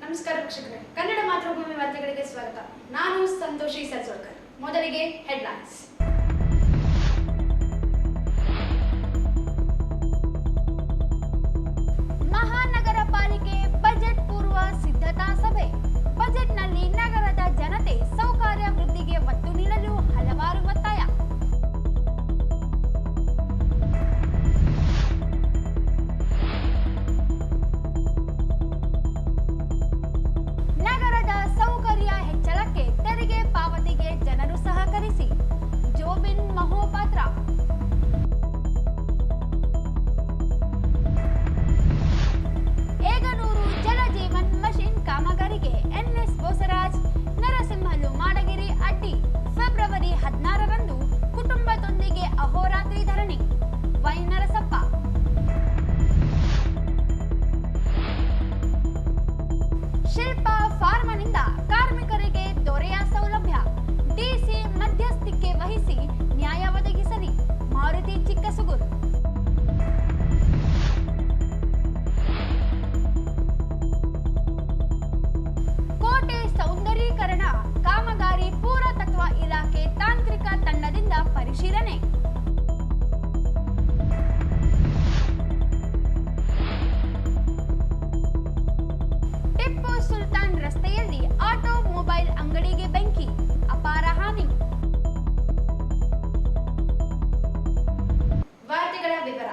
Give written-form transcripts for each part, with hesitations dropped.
ನಮಸ್ಕಾರ ವೀಕ್ಷಕರೇ, ಕನ್ನಡ ಮಾತೃಭೂಮಿ ವಾರ್ತೆಗಳಿಗೆ ಸ್ವಾಗತ. ನಾನು ಸಂತೋಷಿ ಸಲ್ಸೋಳ್ಕರ್. ಮೊದಲಿಗೆ ಹೆಡ್ಲೈನ್ಸ್. ಮಹಾನಗರ ಪಾಲಿಕೆ ಬಜೆಟ್ ಪೂರ್ವ ಸಿದ್ಧತಾ ಸಭೆ. ಬಜೆಟ್ನಲ್ಲಿ ನಗರದ ಜನತೆ ಸೌಕರ್ಯ ವೃದ್ಧಿಗೆ ಒತ್ತು ನೀಡಲು ಹಲವಾರು ಒತ್ತಾಯ. ನಗರದ ಸೌಕರ್ಯ ಹೆಚ್ಚಳಕ್ಕೆ ತೆರಿಗೆ ಪಾವತಿಗೆ ಜನರು ಸಹಕರಿಸಿ. ಜೋಬಿನ್ ಮಹೋಪಾತ್ರ. ಏಗನೂರು ಜಲಜೀವನ್ ಮಿಷನ್ ಕಾಮಗಾರಿಗೆ ಎನ್ಎಸ್ ಬೋಸರಾಜ್, ನರಸಿಂಹಲು ಮಾಡಗಿರಿ ಅಡ್ಡಿ. ಫೆಬ್ರವರಿ 16ರಂದು ಕುಟುಂಬದೊಂದಿಗೆ ಅಹೋರಾತ್ರಿ ಧರಣಿ. ವೈ ನರಸಪ್ಪ. ಶಿಲ್ಪ ಫಾರ್ಮನಿಂದ ಕಾರ್ಮಿಕರಿಗೆ ದೊರೆಯ ಸೌಲಭ್ಯ. ಡಿಸಿ ಮಧ್ಯಸ್ಥಿಕೆ ವಹಿಸಿ ನ್ಯಾಯ ಒದಗಿಸಲಿ. ಮಾರುತಿ ಚಿಕ್ಕಸುಗೂರು. ಕೋಟೆ ಸೌಂದರೀಕರಣ ಕಾಮಗಾರಿ ಪುರಾತತ್ವ ಇಲಾಖೆ ತಾಂತ್ರಿಕ ತಂಡದಿಂದ ಪರಿಶೀಲನೆ. ಟಿಪ್ಪು ಸುಲ್ತಾನ್ ರಸ್ತೆಯಲ್ಲಿ ಆಟೋ ಮೊಬೈಲ್ ಅಂಗಡಿಗೆ ಬೆಂಕಿ, ಅಪಾರ ಹಾನಿ. ವಾರ್ತೆಗಳ ವಿವರ.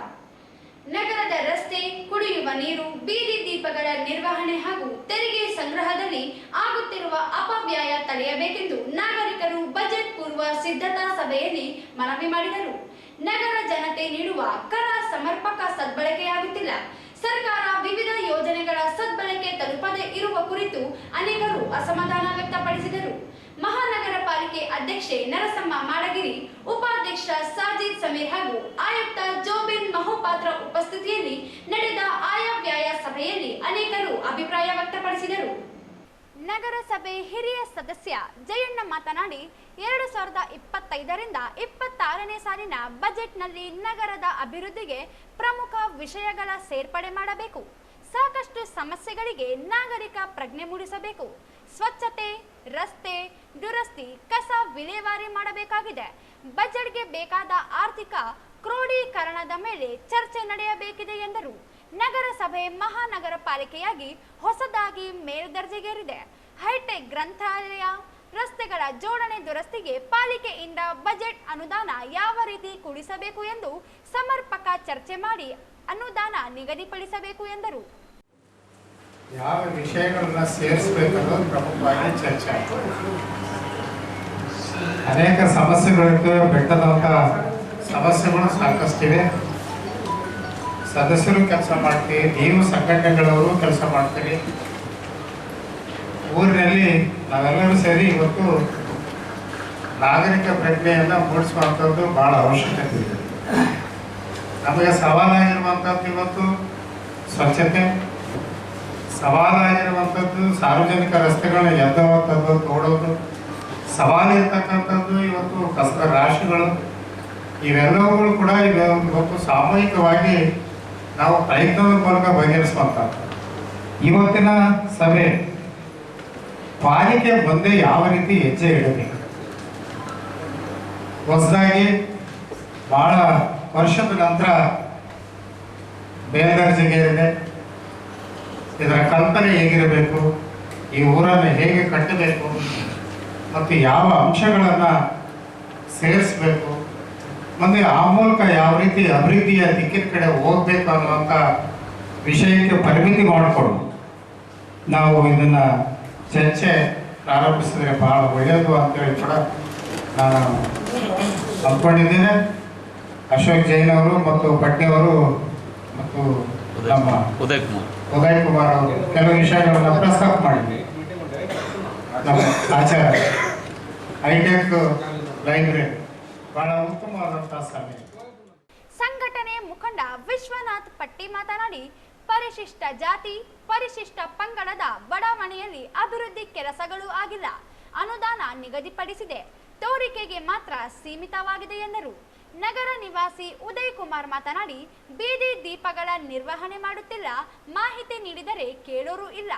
ನಗರದ ರಸ್ತೆ, ಕುಡಿಯುವ ನೀರು, ಬೀದಿ ದೀಪಗಳ ನಿರ್ವಹಣೆ ಹಾಗೂ ತೆರಿಗೆ ಸಂಗ್ರಹದಲ್ಲಿ ಆಗುತ್ತಿರುವ ಅಪವ್ಯಯ ತಡೆಯಬೇಕೆಂದು ನಾಗರಿಕರು ಬಜೆಟ್ ಪೂರ್ವ ಸಿದ್ಧತಾ ಸಭೆಯಲ್ಲಿ ಮನವಿ ಮಾಡಿದರು. ನಗರ ಜನತೆ ನೀಡುವ ಕರ ಸಮರ್ಪಕ ಸದ್ಬಳಕೆಯಾಗುತ್ತಿಲ್ಲ. ಸರ್ಕಾರ ವಿವಿಧ ಯೋಜನೆಗಳ ಸದ್ಬಳಕೆ ತಲುಪದೇ ಇರುವ ಕುರಿತು ಅನೇಕರು ಅಸಮಾಧಾನ ವ್ಯಕ್ತಪಡಿಸಿದರು. ಮಹಾನಗರ ಪಾಲಿಕೆ ಅಧ್ಯಕ್ಷೆ ನರಸಮ್ಮ ಮಾಡಗಿರಿ, ಉಪಾಧ್ಯಕ್ಷ ಸಾಜಿದ್ ಸಮೀರ್ ಹಾಗೂ ಆಯುಕ್ತ ಜೋಬಿನ್ ಮಹೋಪಾತ್ರ ಉಪಸ್ಥಿತಿಯಲ್ಲಿ ನಡೆದ ಆಯವ್ಯಯ ಸಭೆಯಲ್ಲಿ ಅನೇಕರು ಅಭಿಪ್ರಾಯ ವ್ಯಕ್ತಪಡಿಸಿದರು. ನಗರಸಭೆ ಹಿರಿಯ ಸದಸ್ಯ ಜಯಣ್ಣ ಮಾತನಾಡಿ, 2025ರಿಂದ 26ನೇ ಸಾಲಿನ ಬಜೆಟ್ನಲ್ಲಿ ನಗರದ ಅಭಿವೃದ್ಧಿಗೆ ಪ್ರಮುಖ ವಿಷಯಗಳ ಸೇರ್ಪಡೆ ಮಾಡಬೇಕು. ಸಾಕಷ್ಟು ಸಮಸ್ಯೆಗಳಿಗೆ ನಾಗರಿಕ ಪ್ರಜ್ಞೆ ಮೂಡಿಸಬೇಕು. ಸ್ವಚ್ಛತೆ, ರಸ್ತೆ ದುರಸ್ತಿ, ಕಸ ವಿಲೇವಾರಿ ಮಾಡಬೇಕಾಗಿದೆ. ಬಜೆಟ್ಗೆ ಬೇಕಾದ ಆರ್ಥಿಕ ಕ್ರೋಢೀಕರಣದ ಮೇಲೆ ಚರ್ಚೆ ನಡೆಯಬೇಕಿದೆ ಎಂದರು. ನಗರಸಭೆ ಮಹಾನಗರ ಪಾಲಿಕೆಯಾಗಿ ಹೊಸದಾಗಿ ಮೇಲ್ದರ್ಜೆಗೇರಿದೆ. ಹೈಟೆಕ್ ಗ್ರಂಥಾಲಯ, ರಸ್ತೆಗಳ ಜೋಡಣೆ ದುರಸ್ತಿಗೆ ಪಾಲಿಕೆಯಿಂದ ಬಜೆಟ್ ಅನುದಾನ ಯಾವ ರೀತಿ ಕೂಡಿಸಬೇಕು ಎಂದು ಸಮರ್ಪಕ ಚರ್ಚೆ ಮಾಡಿ ಅನುದಾನ ನಿಗದಿಪಡಿಸಬೇಕು ಎಂದರು. ಯಾವ ವಿಷಯಗಳನ್ನ ಸೇರಿಸಬೇಕನ್ನೋದು ಪ್ರಮುಖವಾಗಿ ಚರ್ಚೆ ಆಗ್ತದೆ. ಅನೇಕ ಸಮಸ್ಯೆಗಳಿಗೆ ಬೆಟ್ಟದಂತ ಸಮಸ್ಯೆಗಳು ಸಾಕಷ್ಟಿವೆ. ಸದಸ್ಯರು ಕೆಲಸ ಮಾಡ್ತೀವಿ, ನೀವು ಸಂಘಟನೆಗಳವರು ಕೆಲಸ ಮಾಡ್ತೀವಿ. ಊರಿನಲ್ಲಿ ನಾವೆಲ್ಲರೂ ಸೇರಿ ಇವತ್ತು ನಾಗರಿಕ ಪ್ರಜ್ಞೆಯನ್ನು ಮೂಡಿಸುವಂಥದ್ದು ಬಹಳ ಅವಶ್ಯಕತೆ ಇದೆ. ನಮಗೆ ಸವಾಲಾಗಿರುವಂಥದ್ದು ಇವತ್ತು ಸ್ವಚ್ಛತೆ, ಸವಾಲಾಗಿರುವಂಥದ್ದು ಸಾರ್ವಜನಿಕ ರಸ್ತೆಗಳನ್ನ ಎದ್ದವಂಥದ್ದು ತೋಡೋದು, ಸವಾಲಿರ್ತಕ್ಕಂಥದ್ದು ಇವತ್ತು ಕಸದ ರಾಶಿಗಳು. ಇವೆಲ್ಲವುಗಳು ಕೂಡ ಇವತ್ತು ಸಾಮೂಹಿಕವಾಗಿ ನಾವು ಪ್ರಯತ್ನದ ಮೂಲಕ ಬಗೆಹರಿಸುವಂಥದ್ದು. ಇವತ್ತಿನ ಸಭೆ ಪಾಲಿಕೆ ಮುಂದೆ ಯಾವ ರೀತಿ ಹೆಜ್ಜೆ ಇಡಬೇಕು, ಹೊಸದಾಗಿ ಬಹಳ ವರ್ಷದ ನಂತರ ಮೇಲ್ದರ್ಜೆಗೇರಿದೆ. ಇದರ ಕಲ್ಪನೆ ಹೇಗಿರಬೇಕು, ಈ ಊರನ್ನು ಹೇಗೆ ಕಟ್ಟಬೇಕು ಮತ್ತು ಯಾವ ಅಂಶಗಳನ್ನು ಸೇರಿಸಬೇಕು, ಮತ್ತು ಆ ಮೂಲಕ ಯಾವ ರೀತಿ ಅಭಿವೃದ್ಧಿಯ ದಿಕ್ಕಿನ ಕಡೆ ಹೋಗಬೇಕು ಅನ್ನುವಂಥ ವಿಷಯಕ್ಕೆ ಪರಿಮಿತಿ ಮಾಡಿಕೊಂಡು ನಾವು ಇದನ್ನು ಚರ್ಚೆ ಪ್ರಾರಂಭಿಸಿದರೆ ಬಹಳ ಒಳ್ಳೆಯದು ಅಂತೇಳಿ ಕೂಡ ನಾನು ಅಂದ್ಕೊಂಡಿದ್ದೇನೆ. ಅಶೋಕ್ ಜೈನ್ ಅವರು ಮತ್ತು ಪಟ್ನಿಯವರು ಮತ್ತು ನಮ್ಮ ಉದಯ್ ಕುಮಾರ್ ಅವರು ಕೆಲವು ವಿಷಯಗಳನ್ನು ಪ್ರಸ್ತಾಪ ಮಾಡಿದ್ವಿ. ನಮ್ಮ ಆಚಾರ್ಯ ಹೈಟೆಕ್ ಲೈಬ್ರರಿ ಬಹಳ ಉತ್ತಮವಾದಂತಹ ಸಭೆ. ಸಂಘಟನೆ ಮುಖಂಡ ವಿಶ್ವನಾಥ್ ಪಟ್ಟಿ ಮಾತನಾಡಿ, ಪರಿಶಿಷ್ಟ ಜಾತಿ, ಪರಿಶಿಷ್ಟ ಪಂಗಡದ ಬಡಾವಣೆಯಲ್ಲಿ ಅಭಿವೃದ್ಧಿ ಕೆಲಸಗಳು ಆಗಿಲ್ಲ. ಅನುದಾನ ನಿಗದಿಪಡಿಸಿದೆ, ತೋರಿಕೆಗೆ ಮಾತ್ರ ಸೀಮಿತವಾಗಿದೆ ಎಂದರು. ನಗರ ನಿವಾಸಿ ಉದಯ್ ಕುಮಾರ್ ಮಾತನಾಡಿ, ಬೀದಿ ದೀಪಗಳ ನಿರ್ವಹಣೆ ಮಾಡುತ್ತಿಲ್ಲ, ಮಾಹಿತಿ ನೀಡಿದರೆ ಕೇಳೋರು ಇಲ್ಲ.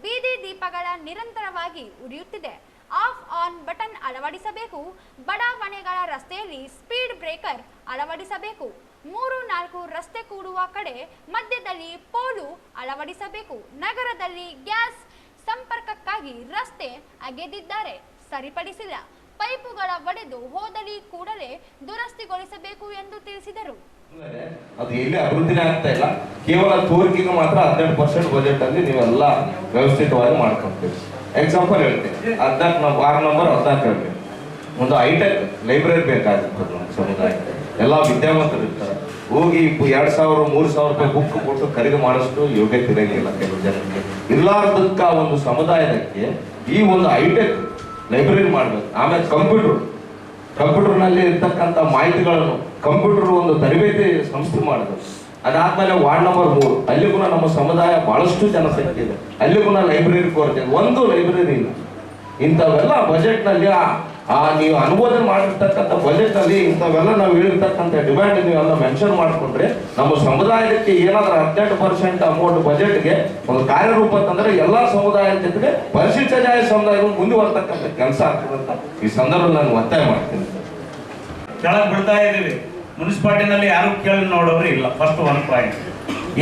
ಬೀದಿ ದೀಪಗಳ ನಿರಂತರವಾಗಿ ಉರಿಯುತ್ತಿದೆ. ಆಫ್ ಆನ್ ಬಟನ್ ಅಳವಡಿಸಬೇಕು. ಬಡಾವಣೆಗಳ ರಸ್ತೆಯಲ್ಲಿ ಸ್ಪೀಡ್ ಬ್ರೇಕರ್ ಅಳವಡಿಸಬೇಕು. 3-4 ರಸ್ತೆ ಕೂಡುವ ಕಡೆ ಮಧ್ಯದಲ್ಲಿ ಪೋಲು ಅಳವಡಿಸಬೇಕು. ನಗರದಲ್ಲಿ ಗ್ಯಾಸ್ ಸಂಪರ್ಕಕ್ಕಾಗಿ ರಸ್ತೆ ಅಗೆದಿದ್ದಾರೆ, ಸರಿಪಡಿಸಿಲ್ಲ. ಪೈಪುಗಳ ಒಡೆದು ಹೋದಲ್ಲಿ ಕೂಡಲೇ ದುರಸ್ತಿಗೊಳಿಸಬೇಕು ಎಂದು ತಿಳಿಸಿದರು. ಅದು ಎಲ್ಲಿ ಅಭಿವೃದ್ಧಿನೇ ಆಗ್ತಾ ಇಲ್ಲ. ಕೇವಲ ತೋರಿಕೆಗೆ ಮಾತ್ರ 18% ಬಜೆಟ್ ಅಲ್ಲಿ ನೀವೆಲ್ಲ ವ್ಯವಸ್ಥಿತವಾಗಿ ಮಾಡ್ಕೊಂತೀವಿ. ಎಕ್ಸಾಂಪಲ್ ಹೇಳ್ತೀನಿ, 14 ವಾರ್ಡ್ ನಂಬರ್ 14 ಒಂದು ಹೈಟೆಕ್ ಲೈಬ್ರರಿ ಬೇಕಾಗಿತ್ತು ನಮ್ಮ ಸಮುದಾಯಕ್ಕೆ. ಎಲ್ಲ ವಿದ್ಯಾವಂತರು ಇರ್ತಾರೆ, ಹೋಗಿ 2,000-3,000 ರೂಪಾಯಿ ಬುಕ್ ಕೊಟ್ಟು ಖರೀದಿ ಮಾಡಿಷ್ಟು ಯೋಗ್ಯತೆ ಇರಂಗಿಲ್ಲ ಕೆಲವು ಜನಕ್ಕೆ. ಇರ್ಲಾರ್ದಕ್ಕ ಒಂದು ಸಮುದಾಯಕ್ಕೆ ಈ ಒಂದು ಹೈಟೆಕ್ ಲೈಬ್ರರಿ ಮಾಡ್ಬೇಕು. ಆಮೇಲೆ ಕಂಪ್ಯೂಟರ್ನಲ್ಲಿ ಇರ್ತಕ್ಕಂಥ ಮಾಹಿತಿಗಳನ್ನು ಕಂಪ್ಯೂಟರ್ ಒಂದು ತರಬೇತಿ ಸಂಸ್ಥೆ ಮಾಡಬೇಕು. ಅದಾದ್ಮೇಲೆ ವಾರ್ಡ್ ನಂಬರ್ 3 ಅಲ್ಲಿಗೂ ನಮ್ಮ ಸಮುದಾಯ ಬಹಳಷ್ಟು ಜನಸಂಖ್ಯೆ ಇದೆ, ಅಲ್ಲಿಗೂ ಲೈಬ್ರರಿ ಕೊರತೆ, ಒಂದು ಲೈಬ್ರರಿ ಇಲ್ಲ. ಇಂಥವೆಲ್ಲ ಬಜೆಟ್ ನಲ್ಲಿ ನೀವು ಅನುಮೋದನೆ ಮಾಡಿರ್ತಕ್ಕಂಥ ಬಜೆಟ್ ನಲ್ಲಿ ಇಂಥವೆಲ್ಲ ನಾವು ಹೇಳಿರ್ತಕ್ಕಂಥ ಡಿಮ್ಯಾಂಡ್ ನೀವೆಲ್ಲ ಮೆನ್ಷನ್ ಮಾಡಿಕೊಂಡ್ರೆ ನಮ್ಮ ಸಮುದಾಯಕ್ಕೆ ಏನಾದ್ರೂ 18% ಅಮೌಂಟ್ ಬಜೆಟ್ಗೆ ಒಂದು ಕಾರ್ಯರೂಪ ಅಂತಂದ್ರೆ ಎಲ್ಲಾ ಸಮುದಾಯದ ಜೊತೆಗೆ ಪರಿಶಿಷ್ಟ ಜಾತಿ ಸಮುದಾಯಗಳು ಮುಂದುವರ್ತಕ್ಕಂಥ ಕೆಲಸ ಆಗ್ತದೆ ಅಂತ ಈ ಸಂದರ್ಭದಲ್ಲಿ ನಾನು ಒತ್ತಾಯ ಮಾಡ್ತೀನಿ. ಕೆಳಗೆ ಬಿಡ್ತಾ ಇದ್ದೀವಿ, ಮುನ್ಸಿಪಾಲಿಟಿನಲ್ಲಿ ಯಾರು ಕೇಳಿ ನೋಡೋರು ಇಲ್ಲ. First 1 point.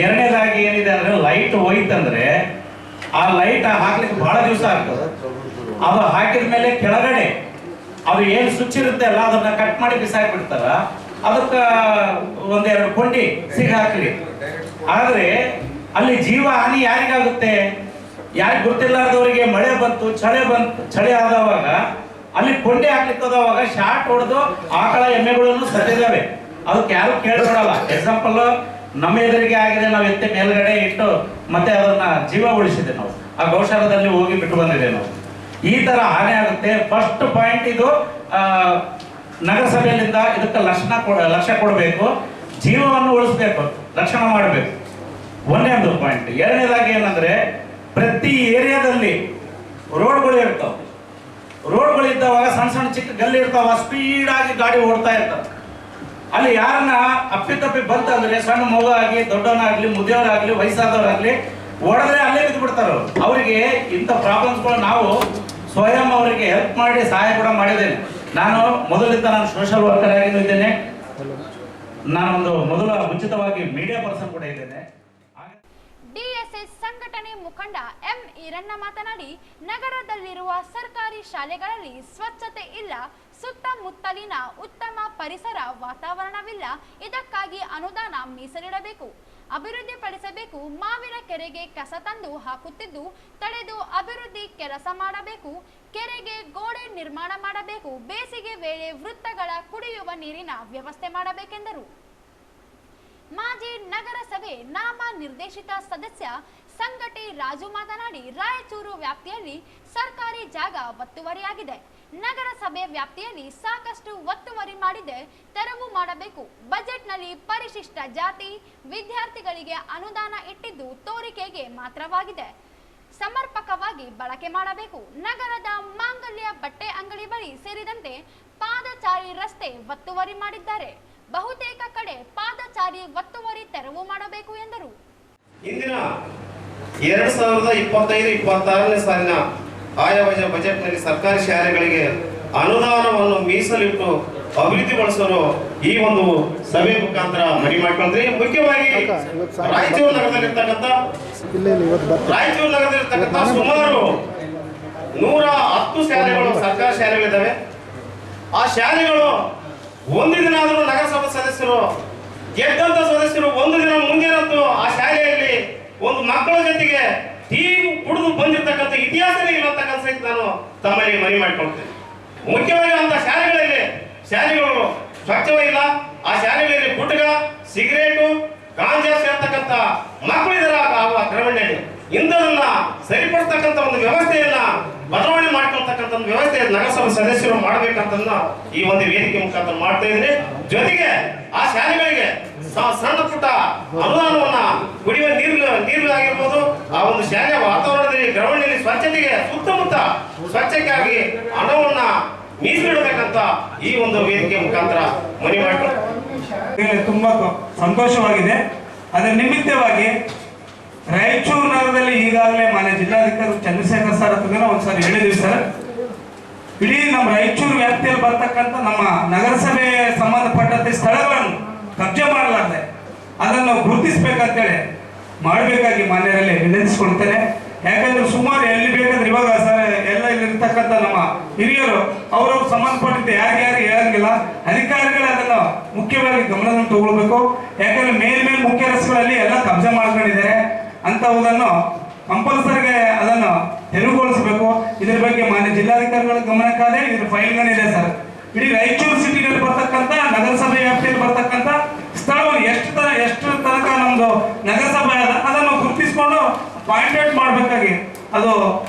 ಎರಡನೇದಾಗಿ ಏನಿದೆ ಅಂದ್ರೆ ಲೈಟ್ ಹೋಯ್ತಂದ್ರೆ ಆ ಲೈಟ್ ಹಾಕ್ಲಿಕ್ಕೆ ಬಹಳ ದಿವಸ ಆಗ್ತದೆ. ಅದು ಹಾಕಿದ ಮೇಲೆ ಕೆಳಗಡೆ ಅದು ಏನು ಸ್ವಿಚ್ ಇರುತ್ತೆ ಅಲ್ಲ ಅದನ್ನ ಕಟ್ ಮಾಡಿ ಬಿಸಾಕ್ಬಿಡ್ತಾರ. ಅದಕ್ಕೆ 1-2 ಕೊಂಡಿ ಸಿಗಿ ಹಾಕ್ಲಿ. ಆದ್ರೆ ಅಲ್ಲಿ ಜೀವ ಹಾನಿ ಯಾರಿಗಾಗುತ್ತೆ? ಯಾರಿಗೆ ಗೊತ್ತಿಲ್ಲಾರ್ದವರಿಗೆ ಮಳೆ ಬಂತು, ಚಳಿ ಆದವಾಗ ಅಲ್ಲಿ ಕೊಂಡಿ ಹಾಕ್ಲಿಕ್ಕೆ ಹೋದವಾಗ ಶಾರ್ಟ್ ಹೊಡೆದು ಆಕಳ ಎಮ್ಮೆಗಳನ್ನು ಸತ್ತಿದ್ದಾವೆ. ಅದಕ್ಕೆ ಯಾರು ಕೇಳ್ಕೊಡಲ್ಲ. ಎಕ್ಸಾಂಪಲ್ ನಮ್ಮ ಎದುರಿಗೆ ಆಗಿದೆ, ನಾವು ಎತ್ತೆ ಮೇಲ್ಗಡೆ ಇಟ್ಟು ಮತ್ತೆ ಅದನ್ನ ಜೀವ ಉಳಿಸಿದೆ. ನಾವು ಆ ಗೌಶಾಲದಲ್ಲಿ ಹೋಗಿ ಬಿಟ್ಟು ಬಂದಿದೆ. ನಾವು ಈ ತರ ಹಾನಿ ಆಗುತ್ತೆ. ಫಸ್ಟ್ ಪಾಯಿಂಟ್ ಇದು ನಗರಸಭೆಯಲ್ಲಿಂದ ಇದಕ್ಕೆ ಲಕ್ಷ್ಯ ಕೊಡಬೇಕು, ಜೀವವನ್ನು ಉಳಿಸ್ಬೇಕು, ರಕ್ಷಣೆ ಮಾಡಬೇಕು. ಒಂದನೇದು ಪಾಯಿಂಟ್. ಎರಡನೇದಾಗಿ ಏನಂದ್ರೆ ಪ್ರತಿ ಏರಿಯಾದಲ್ಲಿ ರೋಡ್ಗಳು ಇರ್ತಾವ. ರೋಡ್ಗಳು ಇದ್ದಾವಾಗ ಸಣ್ಣ ಚಿಕ್ಕ ಗಲ್ಲಿ ಇರ್ತಾವ, ಸ್ಪೀಡ್ ಆಗಿ ಗಾಡಿ ಓಡ್ತಾ ಇರ್ತಾವ. ಅಲ್ಲಿ ಯಾರನ್ನ ಅಪ್ಪಿತಪ್ಪಿ ಬಂತಂದ್ರೆ ಸಣ್ಣ ಮಗು ಆಗಿ ದೊಡ್ಡವನಾಗ್ಲಿ ಮುದಿಯವರಾಗ್ಲಿ ವಯಸ್ಸಾದವರಾಗ್ಲಿ ಓಡಿದ್ರೆ ಅಲ್ಲೇ ಬಿದ್ದು ಬಿಡ್ತಾರ. ಅವರಿಗೆ ಇಂಥ ಪ್ರಾಬ್ಲಮ್ಸ್ಗಳು ನಾವು ಸ್ವಯಂ ಅವರಿಗೆ ಹೆಲ್ಪ್ ಮಾಡಿ ಸಹಾಯ ಕೂಡ ಮಾಡಿದ್ದೇನೆ. ನಾನು ಮೊದಲಿಂದ ನಾನು ಸೋಷಿಯಲ್ ವರ್ಕರ್ ಆಗಿನೂ ಇದ್ದೇನೆ. ನಾನೊಂದು ಮೊದಲು ಉಚಿತವಾಗಿ ಮೀಡಿಯಾ ಪರ್ಸನ್ ಕೂಡ ಇದ್ದೇನೆ. ಡಿಎಸ್ಎಸ್ ಸಂಘಟನೆ ಮುಖಂಡ ಎಂ ಈರಣ್ಣ ಮಾತನಾಡಿ, ನಗರದಲ್ಲಿರುವ ಸರ್ಕಾರಿ ಶಾಲೆಗಳಲ್ಲಿ ಸ್ವಚ್ಛತೆ ಇಲ್ಲ, ಸುತ್ತಮುತ್ತಲಿನ ಉತ್ತಮ ಪರಿಸರ ವಾತಾವರಣವಿಲ್ಲ. ಇದಕ್ಕಾಗಿ ಅನುದಾನ ಮೀಸಲಿಡಬೇಕು, ಅಭಿವೃದ್ಧಿಪಡಿಸಬೇಕು. ಮಾವಿನ ಕೆರೆಗೆ ಕಸ ತಂದು ಹಾಕುತ್ತಿದ್ದು ತಡೆದು ಅಭಿವೃದ್ಧಿ ಕೆಲಸ ಮಾಡಬೇಕು. ಕೆರೆಗೆ ಗೋಡೆ ನಿರ್ಮಾಣ ಮಾಡಬೇಕು. ಬೇಸಿಗೆ ವೇಳೆ ವೃತ್ತಗಳ ಕುಡಿಯುವ ನೀರಿನ ವ್ಯವಸ್ಥೆ ಮಾಡಬೇಕೆಂದರು. ಮಾಜಿ ನಗರಸಭೆ ನಾಮ ನಿರ್ದೇಶಿತ ಸದಸ್ಯ ಸಂಗಟಿ ರಾಜು ಮಾತನಾಡಿ, ರಾಯಚೂರು ವ್ಯಾಪ್ತಿಯಲ್ಲಿ ಸರ್ಕಾರಿ ಜಾಗ ಒತ್ತುವರಿಯಾಗಿದೆ. ನಗರಸಭೆ ವ್ಯಾಪ್ತಿಯಲ್ಲಿ ಸಾಕಷ್ಟು ಒತ್ತುವರಿ ಮಾಡಿದೆ, ತೆರವು ಮಾಡಬೇಕು. ಬಜೆಟ್ನಲ್ಲಿ ಪರಿಶಿಷ್ಟ ಜಾತಿ ವಿದ್ಯಾರ್ಥಿಗಳಿಗೆ ಅನುದಾನ ಇಟ್ಟಿದ್ದು ತೋರಿಕೆಗೆ ಮಾತ್ರವಾಗಿದೆ, ಸಮರ್ಪಕವಾಗಿ ಬಳಕೆ ಮಾಡಬೇಕು. ನಗರದ ಮಾಂಗಲ್ಯ ಬಟ್ಟೆ ಅಂಗಡಿ ಬಳಿ ಸೇರಿದಂತೆ ಪಾದಚಾರಿ ರಸ್ತೆ ಒತ್ತುವರಿ ಮಾಡಿದ್ದಾರೆ. ಬಹುತೇಕ ಕಡೆ ಪಾದಚಾರಿ ಒತ್ತುವರಿ ತೆರವು ಮಾಡಬೇಕು ಎಂದರು. ಇಂದಿನ 2025-26ನೇ ಸಾಲಿನ ಆಯವ್ಯಯ ಬಜೆಟ್ನಲ್ಲಿ ಸರ್ಕಾರಿ ಶಾಲೆಗಳಿಗೆ ಅನುದಾನವನ್ನು ಮೀಸಲಿಟ್ಟು ಅಭಿವೃದ್ಧಿಗೊಳಿಸಲು ಈ ಒಂದು ಸಭೆ ಮುಖಾಂತರ ಮನವಿ ಮಾಡಿಕೊಂಡ್ರೆ, ಮುಖ್ಯವಾಗಿ ರಾಯಚೂರು ನಗರದಲ್ಲಿರ್ತಕ್ಕಂಥ ಸುಮಾರು 110 ಶಾಲೆಗಳು ಸರ್ಕಾರಿ ಶಾಲೆಗಳಿದ್ದಾವೆ. ಆ ಶಾಲೆಗಳು ಒಂದು ದಿನ ಆದರೂ ನಗರಸಭಾ ಸದಸ್ಯರು ಗೆದ್ದಂತ ಸದಸ್ಯರು ಒಂದು ದಿನ ಮುಂಜಾನಂತೂ ಆ ಶಾಲೆಯಲ್ಲಿ ಒಂದು ಮಕ್ಕಳ ಜೊತೆಗೆ ಟೀ ಕುಡಿದು ಬಂದಿರತಕ್ಕಂಥ ಇತಿಹಾಸನೇ ಇಲ್ಲ ಅಂತಕ್ಕಂಥ ಸಹಿತ ನಾನು ತಮ್ಮಲ್ಲಿ ಮನವಿ ಮಾಡಿಕೊಳ್ತೇನೆ. ಮುಖ್ಯವಾಗಿ ಅಂತ ಶಾಲೆಗಳು ಸ್ವಚ್ಛವಾಗಿಲ್ಲ. ಆ ಶಾಲೆಗಳಲ್ಲಿ ಗುಟ್ಕ, ಸಿಗರೇಟು, ಗಾಂಜಾ ಸೇರ್ತಕ್ಕಂಥ ಮಕ್ಕಳು ಇದರ ಕ್ರಮಣೆಯಲ್ಲಿ ಇಂಥದನ್ನ ಸರಿಪಡಿಸ್ತಕ್ಕಂಥ ಒಂದು ವ್ಯವಸ್ಥೆಯನ್ನ ಬದಲಾವಣೆ ಮಾಡ್ಕೊಳ್ತಕ್ಕಂಥ ಒಂದು ವ್ಯವಸ್ಥೆ ನಗರಸಭಾ ಸದಸ್ಯರು ಮಾಡಬೇಕಂತ ಈ ಒಂದು ವೇದಿಕೆ ಮುಖಾಂತರ ಮಾಡ್ತಾ ಇದ್ದೀನಿ. ಜೊತೆಗೆ ಆ ಶಾಲೆಗಳಿಗೆ ಸಣ್ಣ ಪುಟ್ಟ ಅನುದಾನವನ್ನ ಕುಡಿಯುವ ನೀರು ಆಗಿರ್ಬೋದು, ಆ ಒಂದು ಶಾಲೆಯ ವಾತಾವರಣದಲ್ಲಿ ಗ್ರೌಂಡ್ನಲ್ಲಿ ಸ್ವಚ್ಛತೆಗೆ ಸುತ್ತಮುತ್ತ ಸ್ವಚ್ಛತೆಗಾಗಿ ಹಣವನ್ನ ಮೀಸಲಿಡಬೇಕಂತ ಈ ಒಂದು ವೇದಿಕೆ ಮುಖಾಂತರ ಮನವಿ ಮಾಡ್ತಾರೆ. ತುಂಬಾ ಸಂತೋಷವಾಗಿದೆ. ಅದರ ನಿಮಿತ್ತವಾಗಿ ರಾಯಚೂರು ನಗರದಲ್ಲಿ ಈಗಾಗಲೇ ಮಾನ್ಯ ಜಿಲ್ಲಾಧಿಕಾರಿ ಚಂದ್ರಶೇಖರ್ ಸರ್ ಹತ್ರ ಒಂದ್ಸರಿ ಹೇಳಿದ್ವಿ ಸರ್. ಇಡೀ ನಮ್ಮ ರಾಯಚೂರು ವ್ಯಾಪ್ತಿಯಲ್ಲಿ ಬರ್ತಕ್ಕಂಥ ನಮ್ಮ ನಗರಸಭೆ ಸಂಬಂಧಪಟ್ಟಂತೆ ಸ್ಥಳಗಳನ್ನು ಕಬ್ಜೆ ಮಾಡಲಾರ್ದೆ ಅದನ್ನು ಗುರುತಿಸ್ಬೇಕಂತೇಳಿ ಮಾಡಬೇಕಾಗಿ ಮಾನ್ಯರಲ್ಲಿ ವಿನಂತಿಸ್ಕೊಳ್ತೇನೆ. ಯಾಕಂದ್ರೆ ಸುಮಾರು ಎಲ್ಲಿ ಬೇಕಾದ್ರೆ ಇವಾಗ ಸರ್ ಎಲ್ಲ ಇಲ್ಲಿರ್ತಕ್ಕಂಥ ನಮ್ಮ ಹಿರಿಯರು ಅವ್ರವ್ರು ಸಂಬಂಧಪಟ್ಟಿದ್ದು ಯಾರ್ಯಾರು ಹೇಳಂಗಿಲ್ಲ, ಅಧಿಕಾರಿಗಳು ಅದನ್ನು ಮುಖ್ಯವಾಗಿ ಗಮನದಲ್ಲಿ ತಗೊಳ್ಬೇಕು. ಯಾಕಂದ್ರೆ ಮೇಲ್ಮೇಲ್ ಮುಖ್ಯ ರಸ್ತೆಗಳಲ್ಲಿ ಎಲ್ಲ ಕಬ್ಜೆ ಮಾಡ್ಕೊಂಡಿದ್ದಾರೆ. ಅಂತವುದನ್ನು ಕಂಪಲ್ಸರಿಗೆ ಅದನ್ನು ತೆರವುಗೊಳಿಸಬೇಕು. ಇದ್ರ ಬಗ್ಗೆ ಮಾನ್ಯ ಜಿಲ್ಲಾಧಿಕಾರಿಗಳ ಗಮನಕ್ಕಾದೆ ಇದ್ರ ಫೈಲ್ಗಳಿದೆ ಸರ್. ಇಡೀ ರಾಯಚೂರು ಸಿಟಿನಲ್ಲಿ ಬರ್ತಕ್ಕಂಥ ನಗರಸಭೆ ವ್ಯಾಪ್ತಿಯಲ್ಲಿ ಬರ್ತಕ್ಕಂಥ ಸ್ಥಳವನ್ನು ಎಷ್ಟು ತನಕ ನಮ್ದು ನಗರಸಭೆ ಅದ ಅದನ್ನು ಗುರುತಿಸಿಕೊಂಡು ಪಾಯಿಂಟ್ ಮಾಡಬೇಕಾಗಿ ಅದು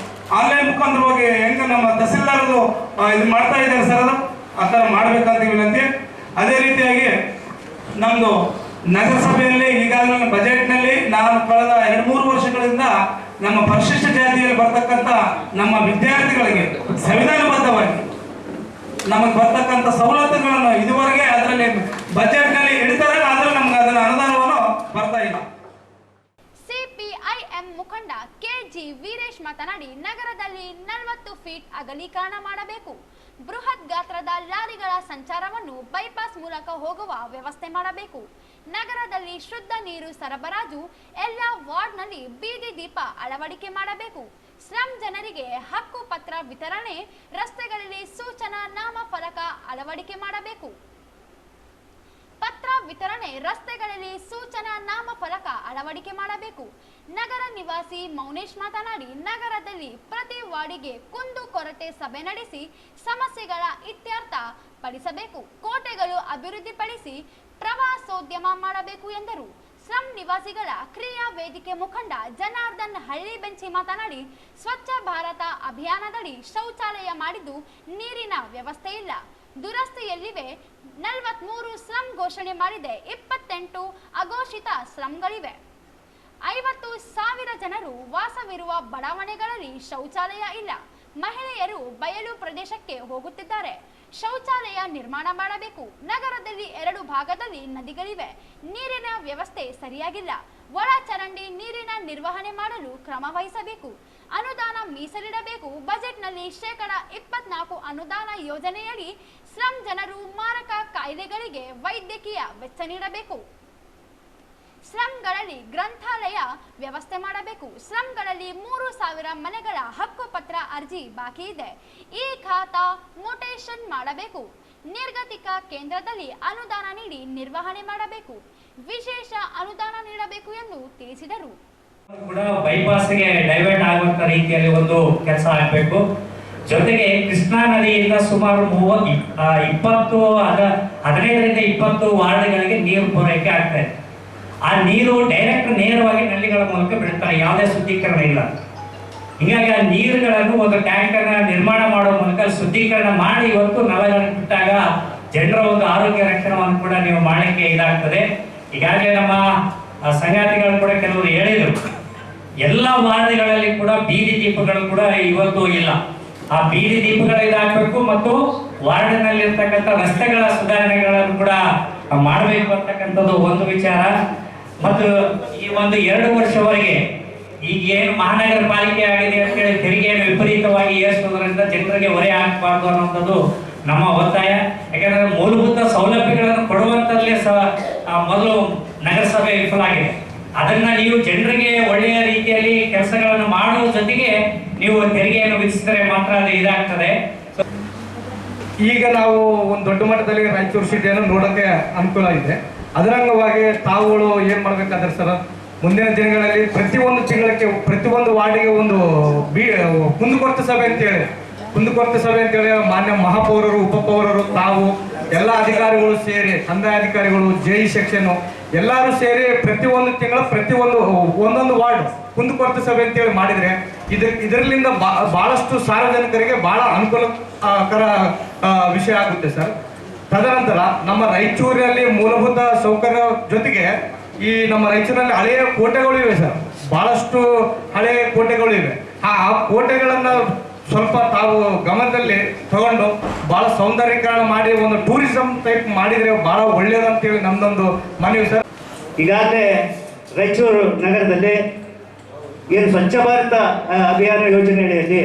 ಆನ್ಲೈನ್ ಮುಖಾಂತರವಾಗಿ ಹೆಂಗ ನಮ್ಮ ತಹಸೀಲ್ದಾರದು ಇದು ಮಾಡ್ತಾ ಇದ್ದಾರೆ ಸರ್, ಅದು ಆ ಥರ ಮಾಡ್ಬೇಕಂತ ವಿನಂತಿ. ಅದೇ ರೀತಿಯಾಗಿ ನಮ್ದು ನಗರಸಭೆಯಲ್ಲಿ ಈಗಾಗಲೇ ಬಜೆಟ್ನಲ್ಲಿ ನಾನು ಕಳೆದ 2-3 ವರ್ಷಗಳಿಂದ ನಮ್ಮ ಪರಿಶಿಷ್ಟ ಜಾತಿಯಲ್ಲಿ ಬರ್ತಕ್ಕಂಥ ನಮ್ಮ ವಿದ್ಯಾರ್ಥಿಗಳಿಗೆ ಸಂವಿಧಾನಬದ್ಧವಾಗಿ ನಮಗೆ ಬರ್ತಕ್ಕಂಥ ಸವಲತ್ತುಗಳನ್ನು ಇದುವರೆಗೆ ಅದರಲ್ಲಿ ಬಜೆಟ್ನಲ್ಲಿ ಇಡ್ತಾರೆ, ಆದ್ರೆ ನಮ್ಗೆ ಅದರ ಅನುದಾನವನ್ನು ಬರ್ತಾ ಇಲ್ಲ. ಸಿಪಿಐಎಂ ಮುಖಂಡ ಕೆಜಿ ವೀರೇಶ್ ಮಾತನಾಡಿ, ನಗರದಲ್ಲಿ 40 ಫೀಟ್ ಅಗಲೀಕರಣ ಮಾಡಬೇಕು. ಬೃಹತ್ ಗಾತ್ರದ ಲಾರಿಗಳ ಸಂಚಾರವನ್ನು ಬೈಪಾಸ್ ಮೂಲಕ ಹೋಗುವ ವ್ಯವಸ್ಥೆ ಮಾಡಬೇಕು. ನಗರದಲ್ಲಿ ಶುದ್ಧ ನೀರು ಸರಬರಾಜು, ಎಲ್ಲ ವಾರ್ಡ್ನಲ್ಲಿ ಬೀದಿ ದೀಪ ಅಳವಡಿಕೆ ಮಾಡಬೇಕು. ಸ್ಲಂ ಜನರಿಗೆ ಹಕ್ಕು ಪತ್ರ ವಿತರಣೆ, ರಸ್ತೆಗಳಲ್ಲಿ ಸೂಚನಾ ನಾಮಫಲಕ ಅಳವಡಿಕೆ ಮಾಡಬೇಕು. ಪತ್ರ ವಿತರಣೆ, ರಸ್ತೆಗಳಲ್ಲಿ ಸೂಚನಾ ನಾಮಫಲಕ ಅಳವಡಿಕೆ ಮಾಡಬೇಕು. ನಗರ ನಿವಾಸಿ ಮೌನೇಶ್ ಮಾತನಾಡಿ, ನಗರದಲ್ಲಿ ಪ್ರತಿ ವಾರ್ಡಿಗೆ ಕುಂದು ಕೊರತೆ ಸಭೆ ನಡೆಸಿ ಸಮಸ್ಯೆಗಳ ಇತ್ಯರ್ಥ ಪಡಿಸಬೇಕು. ಕೋಟೆಗಳು ಅಭಿವೃದ್ಧಿಪಡಿಸಿ ಪ್ರವಾಸೋದ್ಯಮ ಮಾಡಬೇಕು ಎಂದರು. ಸ್ಲಂ ನಿವಾಸಿಗಳ ಕ್ರಿಯಾ ವೇದಿಕೆ ಮುಖಂಡ ಜನಾರ್ದನ್ ಹಳ್ಳಿ ಬೆಂಚಿ ಮಾತನಾಡಿ, ಸ್ವಚ್ಛ ಭಾರತ ಅಭಿಯಾನದಡಿ ಶೌಚಾಲಯ ಮಾಡಿದ್ದು ನೀರಿನ ವ್ಯವಸ್ಥೆ ಇಲ್ಲ. ದುರಸ್ತಿಯಲ್ಲಿವೆ 43 ಸ್ಲಂ ಘೋಷಣೆ ಮಾಡಿದೆ. 28 ಅಘೋಷಿತ ಸ್ಲಂಗಳಿವೆ. 50,000 ಜನರು ವಾಸವಿರುವ ಬಡಾವಣೆಗಳಲ್ಲಿ ಶೌಚಾಲಯ ಇಲ್ಲ. ಮಹಿಳೆಯರು ಬಯಲು ಪ್ರದೇಶಕ್ಕೆ ಹೋಗುತ್ತಿದ್ದಾರೆ. ಶೌಚಾಲಯ ನಿರ್ಮಾಣ ಮಾಡಬೇಕು. ನಗರದಲ್ಲಿ 2 ಭಾಗದಲ್ಲಿ ನದಿಗಳಿವೆ. ನೀರಿನ ವ್ಯವಸ್ಥೆ ಸರಿಯಾಗಿಲ್ಲ. ಒಳ ಚರಂಡಿ ನೀರಿನ ನಿರ್ವಹಣೆ ಮಾಡಲು ಕ್ರಮ ವಹಿಸಬೇಕು. ಅನುದಾನ ಮೀಸಲಿಡಬೇಕು. ಬಜೆಟ್ನಲ್ಲಿ 24% ಅನುದಾನ ಯೋಜನೆಯಡಿ ಸ್ಲಂ ಜನರು ಮಾರಕ ಕಾಯಿಲೆಗಳಿಗೆ ವೈದ್ಯಕೀಯ ವೆಚ್ಚ ನೀಡಬೇಕು. ಸ್ಲಂಗಳಲ್ಲಿ ಗ್ರಂಥಾಲಯ ವ್ಯವಸ್ಥೆ ಮಾಡಬೇಕು. ಸ್ಲಂಗಳಲ್ಲಿ 3,000 ಮನೆಗಳ ಹಕ್ಕುಪತ್ರ ಅರ್ಜಿ ಬಾಕಿ ಇದೆ. ಈ ಖಾತಾ ಮೊಟೇಷನ್ ಮಾಡಬೇಕು. ನಿರ್ಗತಿಕ ಕೇಂದ್ರದಲ್ಲಿ ಅನುದಾನ ನೀಡಿ ನಿರ್ವಹಣೆ ಮಾಡಬೇಕು. ವಿಶೇಷ ಅನುದಾನ ನೀಡಬೇಕು ಎಂದು ತಿಳಿಸಿದರು. ಕೂಡ ಬೈಪಾಸ್ಗೆ ಡೈವರ್ಟ್ ಆಗುವಂತ ರೀತಿಯಲ್ಲಿ ಒಂದು ಕೆಲಸ ಆಗಬೇಕು. ಜೊತೆಗೆ ಕೃಷ್ಣಾ ನದಿಯಿಂದ ಸುಮಾರು 15-20 ವಾರ್ಡ್ಗಳಿಗೆ ನೀರು ಪೂರೈಕೆ ಆಗ್ತಾ ಇದೆ. ಆ ನೀರು ಡೈರೆಕ್ಟ್ ನೇರವಾಗಿ ನಲ್ಲಿಗಳ ಮೂಲಕ ಬಿಡುತ್ತಾರೆ, ಯಾವುದೇ ಶುದ್ಧೀಕರಣ ಇಲ್ಲ. ಹೀಗಾಗಿ ಆ ನೀರುಗಳನ್ನು ಒಂದು ಟ್ಯಾಂಕರ್ ನಿರ್ಮಾಣ ಮಾಡುವ ಮೂಲಕ ಶುದ್ಧೀಕರಣ ಮಾಡಿ ಇವತ್ತು ನಲ್ಲಗಳನ್ನು ಬಿಟ್ಟಾಗ ಜನರ ಒಂದು ಆರೋಗ್ಯ ರಕ್ಷಣೆಯನ್ನು ಕೂಡ ನೀವು ಮಾಡಲಿಕ್ಕೆ ಇದಾಗ್ತದೆ. ಈಗಾಗಲೇ ನಮ್ಮ ಸಂಗಾತಿಗಳು ಕೂಡ ಕೆಲವರು ಹೇಳಿದರು, ಎಲ್ಲ ವಾರ್ಡ್ಗಳಲ್ಲಿ ಕೂಡ ಬೀದಿ ದೀಪಗಳು ಕೂಡ ಇವತ್ತು ಇಲ್ಲ. ಆ ಬೀದಿ ದೀಪಗಳು ಇದಾಗಬೇಕು ಮತ್ತು ವಾರ್ಡ್ನಲ್ಲಿರ್ತಕ್ಕಂಥ ರಸ್ತೆಗಳ ಸುಧಾರಣೆಗಳನ್ನು ಕೂಡ ಮಾಡಬೇಕು ಅಂತಕ್ಕಂಥದ್ದು ಒಂದು ವಿಚಾರ. ಮತ್ತು ಈ ಒಂದು 2 ವರ್ಷವರೆಗೆ ಈಗ ಏನು ಮಹಾನಗರ ಪಾಲಿಕೆ ಆಗಿದೆ ಅಂತ ಹೇಳಿ ತೆರಿಗೆಯನ್ನು ವಿಪರೀತವಾಗಿ ಏರಿಸುವುದರಿಂದ ಜನರಿಗೆ ಹೊರೆ ಆಗಬಾರ್ದು ಅನ್ನೋಂಥದ್ದು ನಮ್ಮ ಒತ್ತಾಯ. ಯಾಕಂದ್ರೆ ಮೂಲಭೂತ ಸೌಲಭ್ಯಗಳನ್ನು ಕೊಡುವಂತಲ್ಲಿ ಮೊದಲು ನಗರಸಭೆ ವಿಫಲ ಆಗಿದೆ. ಅದನ್ನ ನೀವು ಜನರಿಗೆ ಒಳ್ಳೆಯ ರೀತಿಯಲ್ಲಿ ಕೆಲಸಗಳನ್ನು ಮಾಡುವ ಜೊತೆಗೆ ನೀವು ತೆರಿಗೆಯನ್ನು ವಿಧಿಸಿದರೆ ಮಾತ್ರ ಅದು ಇದಾಗ್ತದೆ. ಈಗ ನಾವು ಒಂದು ದೊಡ್ಡ ಮಟ್ಟದಲ್ಲಿ ರಾಯಚೂರು ಸಿಟಿಯನ್ನು ನೋಡೋಕ್ಕೆ ಅನುಕೂಲ ಇದೆ. ಅದರಂಗವಾಗಿ ತಾವುಗಳು ಏನು ಮಾಡ್ಬೇಕಾದ್ರೆ ಸರ್, ಮುಂದಿನ ದಿನಗಳಲ್ಲಿ ಪ್ರತಿಯೊಂದು ತಿಂಗಳಿಗೆ ಪ್ರತಿಯೊಂದು ವಾರ್ಡಿಗೆ ಒಂದು ಕುಂದುಕೊರತೆ ಸಭೆ ಅಂತೇಳಿ ಮಾನ್ಯ ಮಹಾಪೌರರು, ಉಪಪೌರರು, ತಾವು ಎಲ್ಲ ಅಧಿಕಾರಿಗಳು ಸೇರಿ, ಕಂದಾಯ ಅಧಿಕಾರಿಗಳು, ಜೆಇ ಸೆಕ್ಷನ್ ಎಲ್ಲರೂ ಸೇರಿ ಪ್ರತಿಯೊಂದು ತಿಂಗಳ ಒಂದೊಂದು ವಾರ್ಡ್ ಕುಂದುಕೊರತೆ ಸಭೆ ಅಂತೇಳಿ ಮಾಡಿದರೆ ಇದರಿಂದ ಬಹಳಷ್ಟು ಸಾರ್ವಜನಿಕರಿಗೆ ಬಹಳ ಅನುಕೂಲಕರ ವಿಷಯ ಆಗುತ್ತೆ ಸರ್. ತದನಂತರ ನಮ್ಮ ರಾಯಚೂರಿನಲ್ಲಿ ಮೂಲಭೂತ ಸೌಕರ್ಯ ಜೊತೆಗೆ ಈ ನಮ್ಮ ರಾಯಚೂರಿನಲ್ಲಿ ಹಳೆಯ ಕೋಟೆಗಳು ಇವೆ ಸರ್, ಬಹಳಷ್ಟು ಹಳೆಯ ಕೋಟೆಗಳು ಇವೆ. ಆ ಕೋಟೆಗಳನ್ನು ಸ್ವಲ್ಪ ತಾವು ಗಮನದಲ್ಲಿ ತಗೊಂಡು ಬಹಳ ಸೌಂದರ್ಯೀಕರಣ ಮಾಡಿ ಒಂದು ಟೂರಿಸಂ ಟೈಪ್ ಮಾಡಿದರೆ ಬಹಳ ಒಳ್ಳೆಯದಂತೇಳಿ ನಮ್ದೊಂದು ಮನವಿ ಸರ್. ಈಗಾಗಲೇ ರಾಯಚೂರು ನಗರದಲ್ಲಿ ಏನು ಸ್ವಚ್ಛ ಭಾರತ ಅಭಿಯಾನ ಯೋಜನೆಯಲ್ಲಿ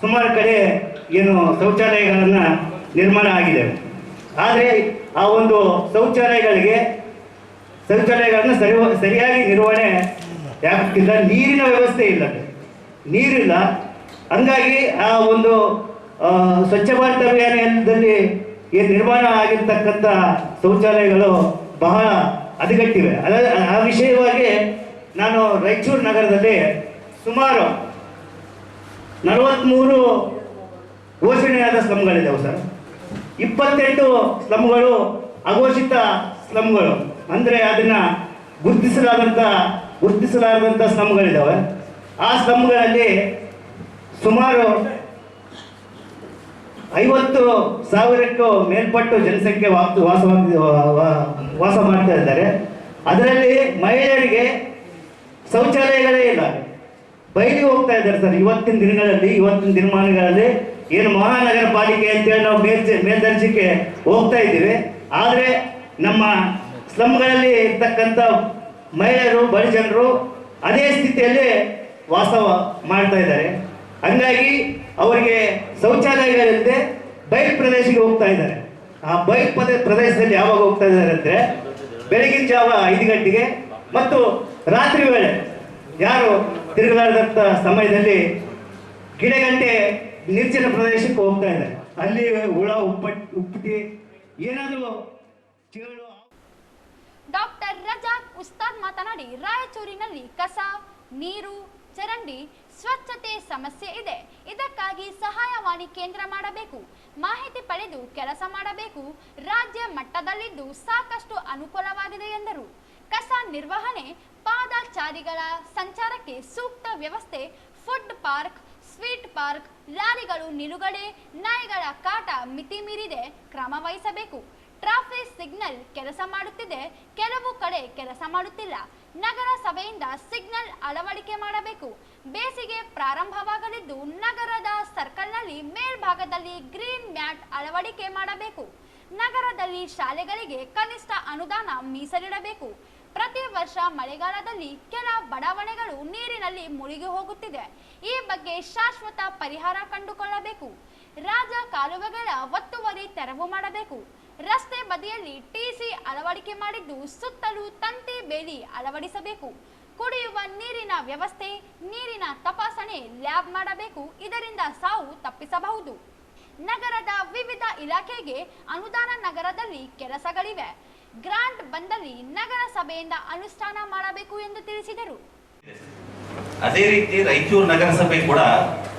ಸುಮಾರು ಕಡೆ ಏನು ಶೌಚಾಲಯಗಳನ್ನು ನಿರ್ಮಾಣ ಆಗಿದೆ. ಆದರೆ ಆ ಒಂದು ಶೌಚಾಲಯಗಳನ್ನು ಸರಿಯಾಗಿ ನಿರ್ವಹಣೆ ಯಾಕಿಲ್ಲ, ನೀರಿನ ವ್ಯವಸ್ಥೆ ಇಲ್ಲ, ನೀರಿಲ್ಲ. ಹಂಗಾಗಿ ಆ ಒಂದು ಸ್ವಚ್ಛ ಭಾರತ ಅಭಿಯಾನದಲ್ಲಿ ಏನು ನಿರ್ಮಾಣ ಆಗಿರ್ತಕ್ಕಂಥ ಶೌಚಾಲಯಗಳು ಬಹಳ ಹದಗೆಟ್ಟಿವೆ. ಆ ವಿಷಯವಾಗಿ ನಾನು ರಾಯಚೂರು ನಗರದಲ್ಲಿ ಸುಮಾರು 43 ಘೋಷಣೆಯಾದ ಸ್ಲಮ್ಗಳಿದ್ದಾವೆ ಸರ್. 28 ಸ್ಲಮ್ಗಳು ಅಘೋಷಿತ ಸ್ಲಮ್ಗಳು, ಅಂದರೆ ಅದನ್ನು ಗುರುತಿಸಲಾದಂಥ ಸ್ಲಮ್ಗಳಿದ್ದಾವೆ. ಆ ಸ್ಲಮ್ಗಳಲ್ಲಿ ಸುಮಾರು 50,000ಕ್ಕೂ ಮೇಲ್ಪಟ್ಟು ಜನಸಂಖ್ಯೆ ವಾಸ ಮಾಡ್ತಾ ಇದ್ದಾರೆ. ಅದರಲ್ಲಿ ಮಹಿಳೆಯರಿಗೆ ಶೌಚಾಲಯಗಳೇ ಇಲ್ಲ, ಬಯಲಿಗೆ ಹೋಗ್ತಾ ಇದ್ದಾರೆ ಸರ್. ಇವತ್ತಿನ ದಿನಮಾನಗಳಲ್ಲಿ ಏನು ಮಹಾನಗರ ಪಾಲಿಕೆ ಅಂತೇಳಿ ನಾವು ಮೇಲ್ದರ್ಜೆಗೆ ಹೋಗ್ತಾ ಇದ್ದೀವಿ. ಆದರೆ ನಮ್ಮ ಸ್ಲಮ್ಗಳಲ್ಲಿ ಇರ್ತಕ್ಕಂಥ ಮಹಿಳೆಯರು, ಬಡ ಜನರು ಅದೇ ಸ್ಥಿತಿಯಲ್ಲಿ ವಾಸ ಮಾಡ್ತಾ ಇದ್ದಾರೆ. ಹಂಗಾಗಿ ಅವರಿಗೆ ಶೌಚಾಲಯಗಳಿಲ್ಲದೆ ಬಯಲು ಪ್ರದೇಶಕ್ಕೆ ಹೋಗ್ತಾ ಇದ್ದಾರೆ. ಆ ಬಯಲು ಪ್ರದೇಶದಲ್ಲಿ ಯಾವಾಗ ಹೋಗ್ತಾ ಇದ್ದಾರೆ ಅಂದರೆ ಬೆಳಗಿನ ಜಾವ 5 ಗಂಟೆಗೆ ಮತ್ತು ರಾತ್ರಿ ವೇಳೆ ಯಾರು ತಿರುಗಾಡದಂಥ ಸಮಯದಲ್ಲಿ ಗಿಡಗಂಟೆ ನಿರ್ಜನ ಪ್ರದೇಶಕ್ಕೆ ಹೋಗ್ತಾ ಇದ್ದಾರೆ. ಅಲ್ಲಿ ಹುಳ ಉಪ್ಪಟ್ಟಿ ಏನಾದರೂ ಚೇಳು. ಡಾಕ್ಟರ್ ರಜಾಕ್ ಉಸ್ತಾದ್ ಮಾತನಾಡಿ, ರಾಯಚೂರಿನಲ್ಲಿ ಕಸ, ನೀರು, ಚರಂಡಿ, ಸ್ವಚ್ಛತೆ ಸಮಸ್ಯೆ ಇದೆ. ಇದಕ್ಕಾಗಿ ಸಹಾಯವಾಣಿ ಕೇಂದ್ರ ಮಾಡಬೇಕು, ಮಾಹಿತಿ ಪಡೆದು ಕೆಲಸ ಮಾಡಬೇಕು. ರಾಜ್ಯ ಮಟ್ಟದಲ್ಲಿದ್ದು ಸಾಕಷ್ಟು ಅನುಕೂಲವಾಗಿದೆ ಎಂದರು. ಕಸ ನಿರ್ವಹಣೆ, ಪಾದಚಾರಿಗಳ ಸಂಚಾರಕ್ಕೆ ಸೂಕ್ತ ವ್ಯವಸ್ಥೆ, ಫುಡ್ ಪಾರ್ಕ್, ಸ್ವೀಟ್ ಪಾರ್ಕ್, ಲಾರಿಗಳು ನಿಲುಗಡೆ, ನಾಯಿಗಳ ಕಾಟ ಮಿತಿ ಮೀರಿದೆ, ಕ್ರಮ ವಹಿಸಬೇಕು. ಟ್ರಾಫಿಕ್ ಸಿಗ್ನಲ್ ಕೆಲಸ ಮಾಡುತ್ತಿದೆ, ಕೆಲವು ಕಡೆ ಕೆಲಸ ಮಾಡುತ್ತಿಲ್ಲ. ನಗರಸಭೆಯಿಂದ ಸಿಗ್ನಲ್ ಅಳವಡಿಕೆ ಮಾಡಬೇಕು. ಬೇಸಿಗೆ ಪ್ರಾರಂಭವಾಗಲಿದ್ದು ನಗರದ ಸರ್ಕಲ್ನಲ್ಲಿ ಮೇಲ್ಭಾಗದಲ್ಲಿ ಗ್ರೀನ್ ಮ್ಯಾಟ್ ಅಳವಡಿಕೆ ಮಾಡಬೇಕು. ನಗರದಲ್ಲಿ ಶಾಲೆಗಳಿಗೆ ಕನಿಷ್ಠ ಅನುದಾನ ಮೀಸಲಿಡಬೇಕು. ಪ್ರತಿ ವರ್ಷ ಮಳೆಗಾಲದಲ್ಲಿ ಕೆಲ ಬಡಾವಣೆಗಳು ನೀರಿನಲ್ಲಿ ಮುಳುಗಿ ಹೋಗುತ್ತಿದೆ. ಈ ಬಗ್ಗೆ ಶಾಶ್ವತ ಪರಿಹಾರ ಕಂಡುಕೊಳ್ಳಬೇಕು. ರಾಜ ಕಾಲುವೆಗಳ ಒತ್ತುವರಿ ತೆರವು ಮಾಡಬೇಕು. ರಸ್ತೆ ಬದಿಯಲ್ಲಿ ಟಿಸಿ ಅಳವಡಿಕೆ ಮಾಡಿದ್ದು ಸುತ್ತಲೂ ತಂತಿ ಬೇಲಿ ಅಳವಡಿಸಬೇಕು. ಕುಡಿಯುವ ನೀರಿನ ವ್ಯವಸ್ಥೆ, ನೀರಿನ ತಪಾಸಣೆ ಲ್ಯಾಬ್ ಮಾಡಬೇಕು. ಇದರಿಂದ ಸಾವು ತಪ್ಪಿಸಬಹುದು. ನಗರದ ವಿವಿಧ ಇಲಾಖೆಗೆ ಅನುದಾನ ನಗರದಲ್ಲಿ ಕೆಲಸಗಳಿವೆ. ಗ್ರಾಂಟ್ ಬಂದಲ್ಲಿ ನಗರಸಭೆಯಿಂದ ಅನುಷ್ಠಾನ ಮಾಡಬೇಕು ಎಂದು ತಿಳಿಸಿದರು. ಅದೇ ರೀತಿ ರಾಯಚೂರು ನಗರಸಭೆ ಕೂಡ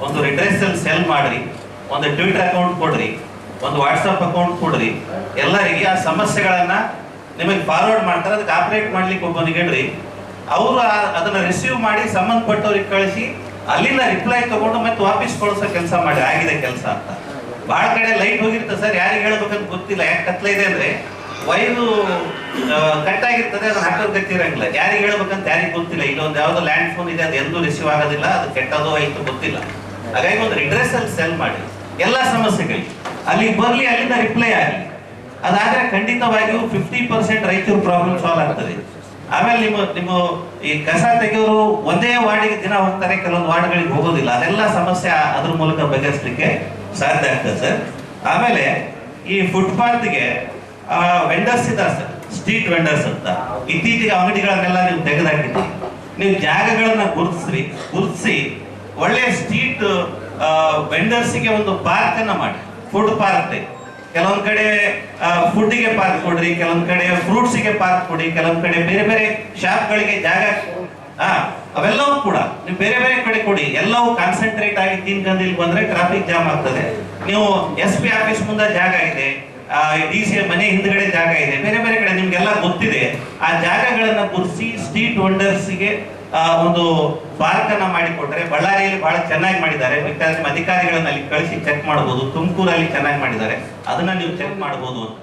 ಒಂದು ರಿಡ್ರೆಸಲ್ ಸೆಲ್ ಮಾಡ್ರಿ, ಒಂದು ಟ್ವಿಟರ್ ಅಕೌಂಟ್ ಕೊಡ್ರಿ, ಒಂದು ವಾಟ್ಸಪ್ ಅಕೌಂಟ್ ಕೊಡ್ರಿ. ಎಲ್ಲರಿಗೆ ಆ ಸಮಸ್ಯೆಗಳನ್ನ ನಿಮಗೆ ಫಾರ್ವರ್ಡ್ ಮಾಡ್ತಾರೆ, ಅದಕ್ಕೆ ಆಪರೇಟ್ ಮಾಡ್ಲಿಕ್ಕೆ ಒಬ್ಬನಿಗೆ ಹೇಳ್ರಿ. ಅವರು ಅದನ್ನ ರಿಸೀವ್ ಮಾಡಿ ಸಂಬಂಧಪಟ್ಟವ್ರಿಗೆ ಕಳಿಸಿ ಅಲ್ಲಿಂದ ರಿಪ್ಲೈ ತಗೊಂಡು ಮತ್ತೆ ವಾಪಸ್ ಕಳಿಸೋ ಕೆಲಸ ಮಾಡಿ ಆಗಿದೆ ಕೆಲಸ ಅಂತ. ಬಹಳ ಕಡೆ ಲೈಟ್ ಹೋಗಿರ್ತದೆ ಸರ್, ಯಾರಿಗೆ ಹೇಳ್ಬೇಕಂತ ಗೊತ್ತಿಲ್ಲ. ಯಾಕೆ ಕತ್ಲ ಇದೆ ಅಂದ್ರೆ ವೈರು ಕಟ್ ಆಗಿರ್ತದೆ, ಅದನ್ನ ಹಾಕೋದು ಗೊತ್ತಿರಂಗಿಲ್ಲ. ಯಾರಿಗೆ ಹೇಳ್ಬೇಕಂತ ಯಾರಿಗೆ ಗೊತ್ತಿಲ್ಲ. ಇಲ್ಲೊಂದು ಯಾವ್ದೋ ಲ್ಯಾಂಡ್ ಫೋನ್ ಇದೆ, ಅದು ಎಂದೂ ರಿಸೀವ್ ಆಗೋದಿಲ್ಲ, ಅದು ಕೆಟ್ಟದೋ ಆಯ್ತು ಗೊತ್ತಿಲ್ಲ. ಹಾಗಾಗಿ ಒಂದು ರಿಡ್ರೆಸಲ್ ಸೆಲ್ ಮಾಡಿ ಎಲ್ಲಾ ಸಮಸ್ಯೆಗಳಿಗೆ ಅಲ್ಲಿಗೆ ಬರ್ಲಿ, ಅಲ್ಲಿಂದ ರಿಪ್ಲೈ ಆಗಲಿ. ಅದಾದ್ರೆ ಖಂಡಿತವಾಗಿಯೂ 50% ರಾಯಚೂರು ಪ್ರಾಬ್ಲಮ್ ಸಾಲ್ವ್ ಆಗ್ತದೆ. ಆಮೇಲೆ ನಿಮ್ಮ ಈ ಕಸ ತೆಗೆಯೋರು ಒಂದೇ ವಾರ್ಡಿಗೆ ದಿನ ಹೋಗ್ತಾರೆ, ಕೆಲವೊಂದು ವಾರ್ಡ್ಗಳಿಗೆ ಹೋಗೋದಿಲ್ಲ. ಅದೆಲ್ಲ ಸಮಸ್ಯೆ ಅದ್ರ ಮೂಲಕ ಬಗೆಹರಿಸಲಿಕ್ಕೆ ಸಾಧ್ಯ ಆಗ್ತದೆ ಸರ್. ಆಮೇಲೆ ಈ ಫುಟ್ಪಾತ್ಗೆ ವೆಂಡರ್ಸ್ ಇದ್ದಾರೆ ಸರ್, ಸ್ಟ್ರೀಟ್ ವೆಂಡರ್ಸ್ ಅಂತ. ಇತ್ತೀಚೆಗೆ ಅಂಗಡಿಗಳನ್ನೆಲ್ಲ ನೀವು ತೆಗೆದಾಕಿದ್ದೀರಿ. ನೀವು ಜಾಗಗಳನ್ನ ಗುರುತಿಸಿ ಒಳ್ಳೆ ಸ್ಟ್ರೀಟ್ ವೆಂಡರ್ಸ್ಗೆ ಒಂದು ಪಾರ್ಕ್ ಅನ್ನ ಮಾಡಿ, ಫುಡ್ ಪಾರ್ಕ್. ಕೆಲವೊಂದ್ ಕಡೆ ಫುಡ್ಗೆ ಪಾರ್ಕ್ ಕೊಡ್ರಿ, ಕೆಲವೊಂದ್ ಕಡೆ ಫ್ರೂಟ್ಸ್ಗೆ ಪಾರ್ಕ್ ಕೊಡಿ, ಕೆಲವೊಂದ್ ಕಡೆ ಬೇರೆ ಬೇರೆ ಶಾಪ್ಗಳಿಗೆ ಜಾಗ, ಅವೆಲ್ಲವೂ ಕೂಡ ನೀವು ಬೇರೆ ಬೇರೆ ಕಡೆ ಕೊಡಿ. ಎಲ್ಲವೂ ಕಾನ್ಸಂಟ್ರೇಟ್ ಆಗಿ ತಿನ್ಕಂದಿಲ್ಲಿ ಬಂದ್ರೆ ಟ್ರಾಫಿಕ್ ಜಾಮ್ ಆಗ್ತದೆ. ನೀವು SP ಆಫೀಸ್ ಮುಂದೆ ಜಾಗ ಇದೆ, DC ಮನೆ ಹಿಂದ್ಗಡೆ ಜಾಗ ಇದೆ, ಬೇರೆ ಬೇರೆ ಕಡೆ ನಿಮ್ಗೆಲ್ಲ ಗೊತ್ತಿದೆ. ಆ ಜಾಗಗಳನ್ನ ಗುರುತಿಸಿ ಸ್ಟ್ರೀಟ್ ವೆಂಡರ್ಸ್ಗೆ ಒಂದು ಪಾರ್ಕ್ ಅನ್ನ ಮಾಡಿಕೊಟ್ರೆ, ಬಳ್ಳಾರಿಯಲ್ಲಿ ಬಹಳ ಚೆನ್ನಾಗಿ ಮಾಡಿದ್ದಾರೆ. ಬೇಕಾದ್ರೆ ನಿಮ್ಮ ಅಧಿಕಾರಿಗಳನ್ನ ಅಲ್ಲಿ ಕಳಿಸಿ ಚೆಕ್ ಮಾಡಬಹುದು. ತುಮಕೂರಲ್ಲಿ ಚೆನ್ನಾಗಿ ಮಾಡಿದ್ದಾರೆ, ಅದನ್ನ ನೀವು ಚೆಕ್ ಮಾಡಬಹುದು ಅಂತ.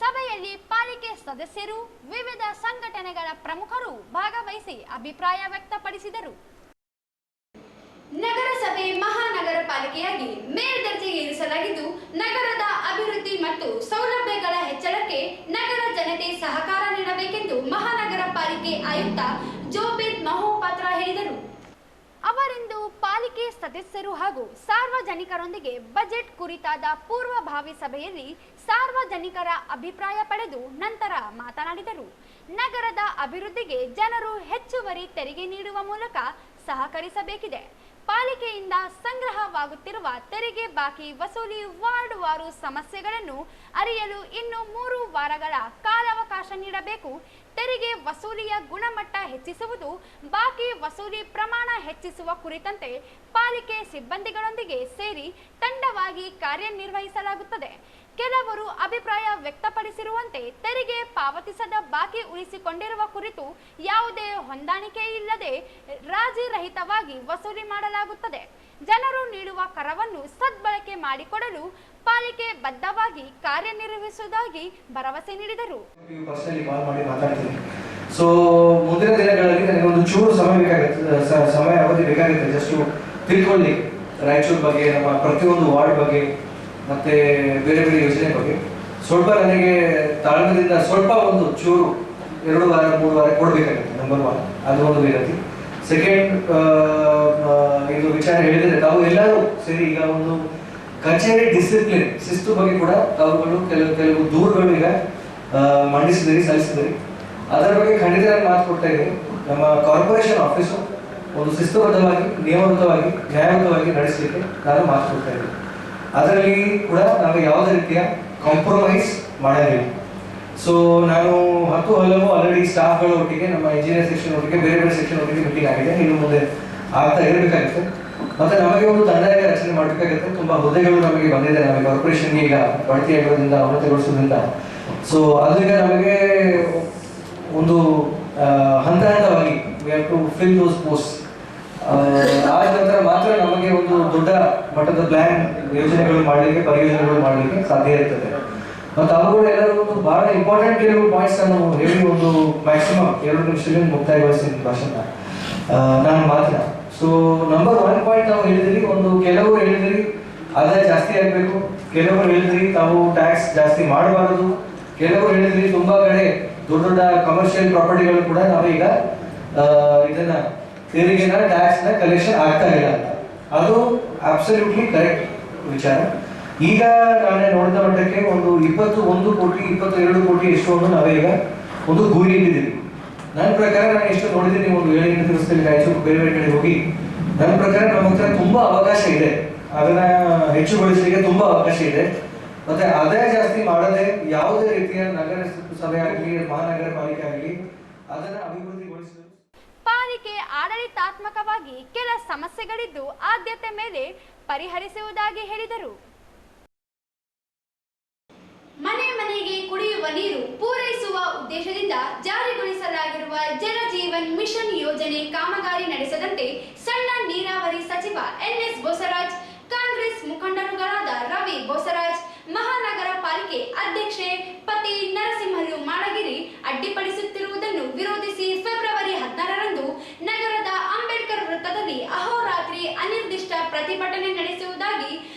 ಸಭೆಯಲ್ಲಿ ಪಾಲಿಕೆ ಸದಸ್ಯರು, ವಿವಿಧ ಸಂಘಟನೆಗಳ ಪ್ರಮುಖರು ಭಾಗವಹಿಸಿ ಅಭಿಪ್ರಾಯ ವ್ಯಕ್ತಪಡಿಸಿದರು. ನಗರಸಭೆ ಮಹಾನಗರ ಪಾಲಿಕೆಯಾಗಿ ಮೇಲ್ದರ್ಜೆಗೆ ಇರಿಸಲಾಗಿದ್ದು ನಗರದ ಅಭಿವೃದ್ಧಿ ಮತ್ತು ಸೌಲಭ್ಯಗಳ ಹೆಚ್ಚಳಕ್ಕೆ ನಗರ ಜನತೆ ಸಹಕಾರ ನೀಡಬೇಕೆಂದು ಮಹಾನಗರ ಪಾಲಿಕೆ ಆಯುಕ್ತ ಜೋಬಿರ್ ಮಹೋಪಾಧ್ಯಾಯ ಮಹಾಪಾತ್ರ ಹೇಳಿದರು. ಅವರಿಂದು ಪಾಲಿಕೆ ಸದಸ್ಯರು ಹಾಗೂ ಸಾರ್ವಜನಿಕರೊಂದಿಗೆ ಬಜೆಟ್ ಕುರಿತಾದ ಪೂರ್ವಭಾವಿ ಸಭೆಯಲ್ಲಿ ಸಾರ್ವಜನಿಕರ ಅಭಿಪ್ರಾಯ ಪಡೆದು ನಂತರ ಮಾತನಾಡಿದರು. ನಗರದ ಅಭಿವೃದ್ಧಿಗೆ ಜನರು ಹೆಚ್ಚುವರಿ ತೆರಿಗೆ ನೀಡುವ ಮೂಲಕ ಸಹಕರಿಸಬೇಕಿದೆ. ಪಾಲಿಕೆಯಿಂದ ಸಂಗ್ರಹವಾಗುತ್ತಿರುವ ತೆರಿಗೆ ಬಾಕಿ ವಸೂಲಿ ವಾರ್ಡ್ವಾರು ಸಮಸ್ಯೆಗಳನ್ನು ಅರಿಯಲು ಇನ್ನು 3 ವಾರಗಳ ಕಾಲಾವಕಾಶ ನೀಡಬೇಕು. ತೆರಿಗೆ ವಸೂಲಿಯ ಗುಣಮಟ್ಟ ಹೆಚ್ಚಿಸುವುದು, ಬಾಕಿ ವಸೂಲಿ ಪ್ರಮಾಣ ಹೆಚ್ಚಿಸುವ ಕುರಿತಂತೆ ಪಾಲಿಕೆ ಸಿಬ್ಬಂದಿಗಳೊಂದಿಗೆ ಸೇರಿ ತಂಡವಾಗಿ ಕಾರ್ಯನಿರ್ವಹಿಸಲಾಗುತ್ತದೆ. ಕೆಲವರು ಅಭಿಪ್ರಾಯ ವ್ಯಕ್ತಪಡಿಸಿರುವಂತೆ ತೆರಿಗೆ ಪಾವತಿಸದ ಬಾಕಿ ಉಳಿಸಿಕೊಂಡಿರುವ ಕುರಿತು ಯಾವುದೇ ಹೊಂದಾಣಿಕೆ ಇಲ್ಲದೆ ರಾಜಿರಹಿತವಾಗಿ ವಸೂಲಿ ಮಾಡಲಾಗುತ್ತದೆ. ಜನರು ನೀಡುವ ಕರವನ್ನು ಸದ್ಬಳಕೆ ಮಾಡಿಕೊಡಲು ಪಾಲಿಕೆ ಬದ್ಧವಾಗಿ ಕಾರ್ಯನಿರ್ವಹಿಸುವುದಾಗಿ ಭರವಸೆ ನೀಡಿದರು. ಸೊ ಮುಂದಿನ ದಿನಗಳಲ್ಲಿ ನನಗೆ ಒಂದು ಚೂರು ಸಮಯ ಅವಧಿ ಬೇಕಾಗುತ್ತೆ ಜಸ್ಟ್ ತಿಳ್ಕೊಳ್ಳಿ ರಾಯಚೂರು ಬಗ್ಗೆ, ನಮ್ಮ ಪ್ರತಿಯೊಂದು ವಾರ್ಡ್ ಬಗ್ಗೆ ಮತ್ತೆ ಬೇರೆ ಬೇರೆ ಯೋಜನೆ ಬಗ್ಗೆ ಸ್ವಲ್ಪ ನನಗೆ ತಾಳ್ಮೆದಿಂದ ಸ್ವಲ್ಪ ಒಂದು ಚೂರು 2 ವಾರ 3 ವಾರ ಕೊಡಬೇಕಾಗುತ್ತೆ. ನಂಬರ್ 1 ಅದು ಒಂದು ವಿನಂತಿ. ಸೆಕೆಂಡ್, ಇದು ವಿಚಾರ ಹೇಳಿದರೆ ತಾವು ಎಲ್ಲರೂ ಸೇರಿ ಈಗ ಒಂದು ಕಚೇರಿ ಡಿಸಿಪ್ಲಿನ್ ಶಿಸ್ತು ಬಗ್ಗೆ ಕೂಡ ತಾವುಗಳು ಕೆಲವು ದೂರುಗಳು ಈಗ ಸಲ್ಲಿಸಿದಿರಿ. ಅದರ ಬಗ್ಗೆ ಖಂಡಿತ ನಾನು ಮಾತು ಕೊಡ್ತಾ ಇದ್ದೀನಿ. ನಮ್ಮ ಕಾರ್ಪೊರೇಷನ್ ಆಫೀಸು ಒಂದು ಶಿಸ್ತುಬದ್ಧವಾಗಿ, ನಿಯಮಬದ್ಧವಾಗಿ, ನ್ಯಾಯಬದ್ಧವಾಗಿ ನಡೆಸಲಿಕ್ಕೆ ನಾನು ಮಾತು ಕೊಡ್ತಾ ಇದ್ದೀನಿ. ಅದರಲ್ಲಿ ಕೂಡ ನಾವು ಯಾವುದೇ ರೀತಿಯ ಕಾಂಪ್ರಮೈಸ್ ಮಾಡಲಿಲ್ಲ. ಸೊ ನಾನು ಹಲವು ಆಲ್ರೆಡಿ ಸ್ಟಾಫ್ಗಳ ಒಟ್ಟಿಗೆ, ನಮ್ಮ ಇಂಜಿನಿಯರ್ ಸೆಕ್ಷನ್ ಒಟ್ಟಿಗೆ, ಬೇರೆ ಬೇರೆ ಸೆಕ್ಷನ್ ಒಟ್ಟಿಗೆ ಮೀಟಿಂಗ್ ಆಗಿದೆ. ಇನ್ನು ಮುಂದೆ ಆಗ್ತಾ ಇರಬೇಕಾಗುತ್ತೆ. ಮತ್ತೆ ನಮಗೆ ಒಂದು ತಂಡ ರಚನೆ ಮಾಡಬೇಕಾಗುತ್ತೆ. ತುಂಬಾ ಹುದ್ದೆಗಳು ನಮಗೆ ಬಂದಿದೆ. ನಮಗೆ ಕಾರ್ಪೊರೇಷನ್ಗೆ ಈಗ ಬಡ್ತಿ ಆಗಿರೋದ್ರಿಂದ, ಉನ್ನತಗೊಳಿಸೋದ್ರಿಂದ ಸೊ ಅದು ಈಗ ನಮಗೆ ಒಂದು ಹಂತವಾಗಿ we have to fill those post. ಆದ ನಂತರ ಮಾತ್ರ ನಮಗೆ ಒಂದು ದೊಡ್ಡ ಮಟ್ಟದ ಪ್ಲಾನ್, ಯೋಜನೆಗಳು ಮಾಡಲಿಕ್ಕೆ, ಪರಿಯೋಜನೆಗಳು ಮಾಡಲಿಕ್ಕೆ ಸಾಧ್ಯ ಇರ್ತದೆ. ಮತ್ತು ಅವುಗಳು ಎಲ್ಲರೂ ಒಂದು ಬಹಳ ಇಂಪಾರ್ಟೆಂಟ್ ಕೆಲವು ಪಾಯಿಂಟ್ಸ್ ಅನ್ನು ಹೇಳಿ ಒಂದು ಮ್ಯಾಕ್ಸಿಮಮ್ 2 ನಿಮಿಷದಲ್ಲಿ ಮುಕ್ತಾಯಗೊಳಿಸಿದ ಭಾಷಣ ನಾನು ಮಾತ್ರ. ಸೊ ನಂಬರ್ 1 ಪಾಯಿಂಟ್ ನಾವು ಹೇಳಿದ್ರಿ, ಕೆಲವರು ಹೇಳಿದ್ರಿ ಆದಾಯ ಜಾಸ್ತಿ ಆಗಬೇಕು, ಕೆಲವರು ಹೇಳಿದ್ರಿ ತಾವು ಟ್ಯಾಕ್ಸ್ ಜಾಸ್ತಿ ಮಾಡಬಾರದು, ಕೆಲವರು ಹೇಳಿದ್ರಿ ತುಂಬಾ ಕಡೆ ದೊಡ್ಡ ದೊಡ್ಡ ಕಮರ್ಷಿಯಲ್ ಪ್ರಾಪರ್ಟಿಗಳು ಕೂಡ ನಾವೀಗ ಇದನ್ನ ತೆರಿಗೆನ ಟ್ಯಾಕ್ಸ್ ನ ಕಲೆಕ್ಷನ್ ಆಗ್ತಾ ಇಲ್ಲ ಅಂತ. ಅದು ಅಬ್ಸಲ್ಯೂಟ್ಲಿ ಕರೆಕ್ಟ್ ವಿಚಾರ. ಈಗ ನಾನೇ ನೋಡಿದ ಮಟ್ಟಕ್ಕೆ ಒಂದು 21 ಕೋಟಿ 22 ಕೋಟಿ ಎಷ್ಟೊಂದು ನಾವೀಗ ಒಂದು ಗುರಿ ಇಟ್ಟಿದ್ದೀವಿ. ನನ್ನ ಪ್ರಕಾರ ನಾನು ಎಷ್ಟು ನೋಡಿದ್ದೀನಿ, ಒಂದು 7-8 ದಿವಸದಲ್ಲಿ ರಾಯಚೂರು ಬೇರೆ ಬೇರೆ ಕಡೆ ಹೋಗಿ, ನನ್ನ ಪ್ರಕಾರ ನಮ್ಮ ಹತ್ರ ತುಂಬಾ ಅವಕಾಶ ಇದೆ. ಅದನ್ನ ಹೆಚ್ಚುಗೊಳಿಸಲಿಕ್ಕೆ ತುಂಬಾ ಅವಕಾಶ ಇದೆ. ಮತ್ತೆ ಆದಾಯ ಜಾಸ್ತಿ ಮಾಡದೆ ಯಾವುದೇ ರೀತಿಯ ನಗರ ಸಭೆ ಆಗಲಿ, ಮಹಾನಗರ ಪಾಲಿಕೆ ಆಗಲಿ ಅದನ್ನ ಅಭಿವೃದ್ಧಿಗೊಳಿಸಲು ಪಾಲಿಕೆ ಆಡಳಿತಾತ್ಮಕವಾಗಿ ಕೆಲ ಸಮಸ್ಯೆಗಳಿದ್ದು ಆದ್ಯತೆ ಮೇಲೆ ಪರಿಹರಿಸುವುದಾಗಿ ಹೇಳಿದರು. ಮನೆ ಮನೆಗೆ ಕುಡಿಯುವ ನೀರು ಪೂರೈಸುವ ಉದ್ದೇಶದಿಂದ ಜಾರಿಗೊಳಿಸಲಾಗಿರುವ ಜಲ ಜೀವನ್ ಮಿಷನ್ ಯೋಜನೆ ಕಾಮಗಾರಿ ನಡೆಸದಂತೆ ಸಣ್ಣ ನೀರಾವರಿ ಸಚಿವ ಎನ್ಎಸ್ ಬೋಸರಾಜ್, ಕಾಂಗ್ರೆಸ್ ಮುಖಂಡರುಗಳಾದ ರವಿ ಬೋಸರಾಜ್, ಮಹಾನಗರ ಪಾಲಿಕೆ ಅಧ್ಯಕ್ಷೆ ಪತಿ ನರಸಿಂಹಲು ಮಾಡಗಿರಿ ಅಡ್ಡಿಪಡಿಸುತ್ತಿರುವುದನ್ನು ವಿರೋಧಿಸಿ ಫೆಬ್ರವರಿ 16ರಂದು ನಗರದ ಅಂಬೇಡ್ಕರ್ ವೃತ್ತದಲ್ಲಿ ಅಹೋರಾತ್ರಿ ಅನಿರ್ದಿಷ್ಟ ಪ್ರತಿಭಟನೆ ನಡೆಸುವುದಾಗಿ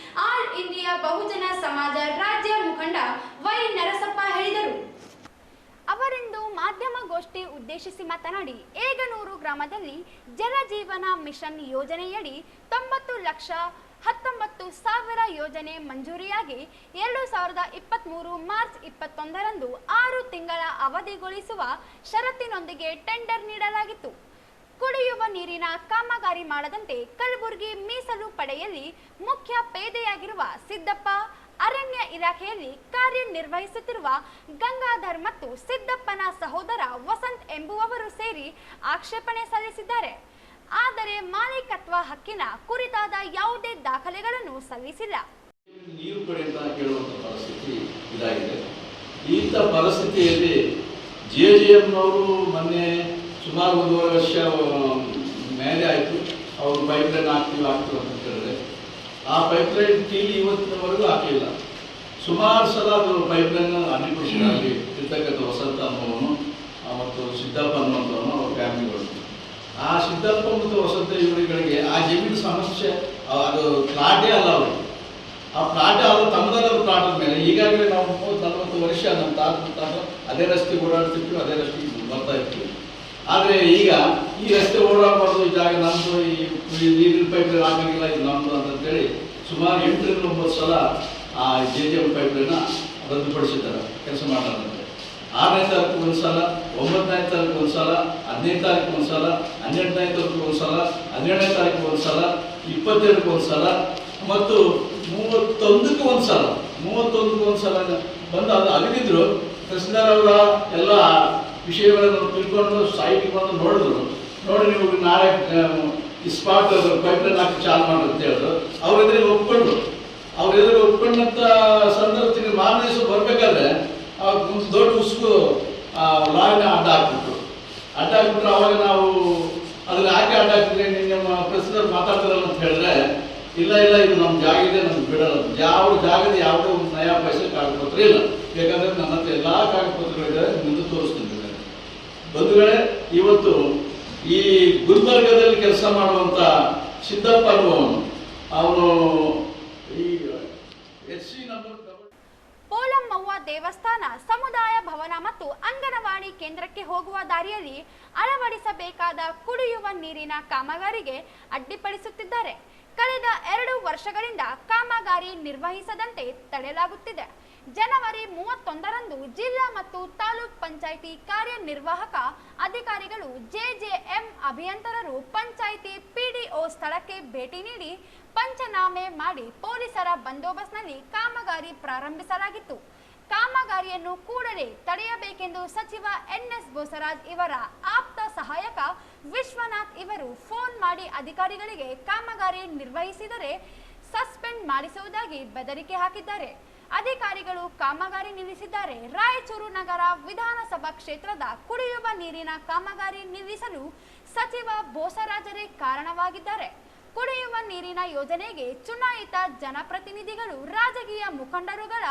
ಆಲ್ ಇಂಡಿಯಾ ಬಹುಜನ ಸಮಾಜ ರಾಜ್ಯ ಮುಖಂಡ ವೈ ನರಸಪ್ಪ ಹೇಳಿದರು. ಅವರಿಂದು ಮಾಧ್ಯಮಗೋಷ್ಠಿ ಉದ್ದೇಶಿಸಿ ಮಾತನಾಡಿ, ಏಗನೂರು ಗ್ರಾಮದಲ್ಲಿ ಜಲಜೀವನ ಮಿಷನ್ ಯೋಜನೆಯಡಿ 90,19,000 ಯೋಜನೆ ಮಂಜೂರಿಯಾಗಿ 2023 ಮಾರ್ಚ್ 21ರಂದು 6 ತಿಂಗಳ ಅವಧಿಗೊಳಿಸುವ ಷರತ್ತಿನೊಂದಿಗೆ ಟೆಂಡರ್ ನೀಡಲಾಗಿತ್ತು. ಕುಡಿಯುವ ನೀರಿನ ಕಾಮಗಾರಿ ಮಾಡದಂತೆ ಕಲಬುರಗಿ ಮೀಸಲು ಪಡೆಯಲ್ಲಿ ಮುಖ್ಯ ಪೇದೆಯಾಗಿರುವ ಸಿದ್ದಪ್ಪ, ಅರಣ್ಯ ಇಲಾಖೆಯಲ್ಲಿ ಕಾರ್ಯನಿರ್ವಹಿಸುತ್ತಿರುವ ಗಂಗಾಧರ್ ಮತ್ತು ಸಿದ್ದಪ್ಪನ ಸಹೋದರ ವಸಂತ್ ಎಂಬುವವರು ಸೇರಿ ಆಕ್ಷೇಪಣೆ ಸಲ್ಲಿಸಿದ್ದಾರೆ. ಆದರೆ ಮಾಲೀಕತ್ವ ಹಕ್ಕಿನ ಕುರಿತಾದ ಯಾವುದೇ ದಾಖಲೆಗಳನ್ನು ಸಲ್ಲಿಸಿಲ್ಲ. ನೀರು ಕಡೆಯಿಂದ ಕೇಳುವಂಥ ಪರಿಸ್ಥಿತಿ ಇದಾಗಿದೆ. ಇಂಥ ಪರಿಸ್ಥಿತಿಯಲ್ಲಿ JJMನವರು ಮೊನ್ನೆ ಸುಮಾರು 1.5 ವರ್ಷ ಮೇಲೆ ಆಯಿತು, ಅವರು ಪೈಪ್ಲೈನ್ ಆಗ್ತೀವಿ ಅಂತ ಹೇಳಿದ್ರೆ ಆ ಪೈಪ್ಲೈನ್ ಟೀಲಿ ಇವತ್ತಿನವರೆಗೂ ಹಾಕಿಲ್ಲ. ಸುಮಾರು ಸಲ ಅದು ಪೈಪ್ಲೈನ್ ಅನ್ನಿಪುರುಷರಲ್ಲಿ ಇರ್ತಕ್ಕಂಥ ವಸಂತ ಅನ್ನೋನು ಮತ್ತು ಸಿದ್ದಪ್ಪ ಅನ್ನುವಂಥವನು ಅವ್ರ ಫ್ಯಾಮಿಲಿಗಳು. ಆ ಸಿದ್ದಪ್ಪ ಮತ್ತು ವಸಂತ ಇವರುಗಳಿಗೆ ಆ ಜಮೀನು ಸಮಸ್ಯೆ, ಅದು ಪ್ಲಾಟೇ ಅಲ್ಲ ಅವರು. ಆ ಪ್ಲಾಟೇ ಅಲ್ಲ, ತಮ್ಮದಲ್ಲ ಪ್ಲಾಟದ ಮೇಲೆ ಈಗಾಗಲೇ ನಾವು 30-40 ವರ್ಷ ನಮ್ಮ ತಾತ ಅದೇ ರಸ್ತೆಗೆ ಓಡಾಡ್ತಿರ್ತೀವಿ, ಅದೇ ರಸ್ತೆಗೆ ಬರ್ತಾ ಇರ್ತೀವಿ. ಆದರೆ ಈಗ ಈ ರಸ್ತೆ ಓಡಾಡಬಾರ್ದು, ಈ ಜಾಗ ನಮ್ಮದು, ಈ ನೀರಿನ ಪೈಪ್ ಲೈನ್ ಆಗಂಗಿಲ್ಲ, ಇದು ನಮ್ಮದು ಅಂತಂತೇಳಿ ಸುಮಾರು 8 ರಿಂದ 9 ಸಲ ಆ JJM ಪೈಪ್ ಲೈನ್ನ ರದ್ದುಪಡಿಸಿದ್ದಾರೆ, ಕೆಲಸ ಮಾಡೋದಂತೆ. 6ನೇ ತಾರೀಕು ಒಂದು ಸಲ, 9ನೇ ತಾರೀಕು ಒಂದು ಸಲ, 15ನೇ ತಾರೀಕು ಒಂದು ಸಲ, 12ನೇ ತಾರೀಕು ಒಂದು ಸಲ, 17ನೇ ತಾರೀಕು ಒಂದು ಸಲ, 22ಕ್ಕೆ ಒಂದು ಸಲ ಮತ್ತು 31ಕ್ಕೆ ಒಂದು ಸಲ, 31ಕ್ಕೆ ಒಂದು ಸಲ ಬಂದು ಅದು ಅಗದಿದ್ರು. ತಹಸೀಲ್ದಾರ್ ಅವರ ಎಲ್ಲ ವಿಷಯಗಳನ್ನು ತಿಳ್ಕೊಂಡು ಸೈಟಿಗೆ ಬಂದು ನೋಡಿದ್ರು. ನೋಡಿ ನೀವು ನಾಳೆ ಈ ಸ್ಪಾಟ್ ಪೈಪ್ ಲೈನ್ ಹಾಕಿ ಚಾಲು ಮಾಡಿ ಅಂತ ಹೇಳಿದ್ರು. ಅವ್ರ ಎದುರಿಗೆ ಒಪ್ಕೊಂಡ್ರು. ಅವ್ರ ಎದುರಿಗೆ ಒಪ್ಕೊಂಡಂತ ಸಂದರ್ಭದಲ್ಲಿ ಮಾರನೇ ದಿವಸ ಬರ್ಬೇಕಾದ್ರೆ ಒಂದು ದೊಡ್ಡ ಉಸುಕು ಲಾರಿನ ಅಡ್ಡ ಹಾಕ್ಬಿಟ್ರು. ಅವಾಗ ನಾವು ಅದನ್ನ ಯಾಕೆ ಅಡ್ಡ ಹಾಕಿದ್ರೆ ನಿಮ್ಮ ಪ್ರೆಸಿಡೆಂಟ್ ಮಾತಾಡ್ತಾರಲ್ಲ ಅಂತ ಹೇಳಿದ್ರೆ, ಇಲ್ಲ ಇದು ನಮ್ಮ ಜಾಗ ಇದೆ, ನಮ್ಗೆ ಬಿಡಲ್ಲ. ಯಾವ ಜಾಗದ ಯಾವುದೇ ಒಂದು ನಯಾ ಪೈಸೆ ಕಾಗದಪತ್ರ ಇಲ್ಲ. ಬೇಕಾದ್ರೆ ನನ್ನ ಹತ್ರ ಎಲ್ಲ ಕಾಗದಪತ್ರಗಳಿದ್ದಾರೆ, ಮುಂದೆ ತೋರಿಸ್ತೀನಿ. ಬಂಧುಗಳೇ, ಇವತ್ತು ಈ ಗುಲ್ಬರ್ಗದಲ್ಲಿ ಕೆಲಸ ಮಾಡುವಂತ ಸಿದ್ದಪ್ಪ ಅವನು ಈ SC ನಂಬರ್ ಪೋಲಮ್ಮವ್ವ ದೇವಸ್ಥಾನ ಸಮುದಾಯ ಭವನ ಮತ್ತು ಅಂಗನವಾಡಿ ಕೇಂದ್ರಕ್ಕೆ ಹೋಗುವ ದಾರಿಯಲ್ಲಿ ಅಳವಡಿಸಬೇಕಾದ ಕುಡಿಯುವ ನೀರಿನ ಕಾಮಗಾರಿಗೆ ಅಡ್ಡಿಪಡಿಸುತ್ತಿದ್ದಾರೆ. ಕಳೆದ 2 ವರ್ಷಗಳಿಂದ ಕಾಮಗಾರಿ ನಿರ್ವಹಿಸದಂತೆ ತಡೆಯಲಾಗುತ್ತಿದೆ. ಜನವರಿ 31ರಂದು ಜಿಲ್ಲಾ ಮತ್ತು ತಾಲೂಕ್ ಪಂಚಾಯಿತಿ ಕಾರ್ಯನಿರ್ವಾಹಕ ಅಧಿಕಾರಿಗಳು JJM ಅಭಿಯಂತರರು ಪಂಚಾಯಿತಿ PDO ಸ್ಥಳಕ್ಕೆ ಭೇಟಿ ನೀಡಿ ಪಂಚನಾಮೆ ಮಾಡಿ ಪೊಲೀಸರ ಬಂದೋಬಸ್ತ್ನಲ್ಲಿ ಕಾಮಗಾರಿ ಪ್ರಾರಂಭಿಸಲಾಗಿತ್ತು. ಕಾಮಗಾರಿಯನ್ನು ಕೂಡಲೇ ತಡೆಯಬೇಕೆಂದು ಸಚಿವ NS ಬೋಸರಾಜ್ ಇವರ ಆಪ್ತ ಸಹಾಯಕ ವಿಶ್ವನಾಥ್ ಇವರು ಫೋನ್ ಮಾಡಿ ಅಧಿಕಾರಿಗಳಿಗೆ ಕಾಮಗಾರಿ ನಿರ್ವಹಿಸಿದರೆ ಸಸ್ಪೆಂಡ್ ಮಾಡಿಸುವುದಾಗಿ ಬೆದರಿಕೆ ಹಾಕಿದ್ದಾರೆ. ಅಧಿಕಾರಿಗಳು ಕಾಮಗಾರಿ ನಿಲ್ಲಿಸಿದ್ದಾರೆ. ರಾಯಚೂರು ನಗರ ವಿಧಾನಸಭಾ ಕ್ಷೇತ್ರದ ಕುಡಿಯುವ ನೀರಿನ ಕಾಮಗಾರಿ ನಿಲ್ಲಿಸಲು ಸಚಿವ ಬೋಸರಾಜರೇ ಕಾರಣವಾಗಿದ್ದಾರೆ. ಕುಡಿಯುವ ನೀರಿನ ಯೋಜನೆಗೆ ಚುನಾಯಿತ ಜನಪ್ರತಿನಿಧಿಗಳು ರಾಜಕೀಯ ಮುಖಂಡರುಗಳ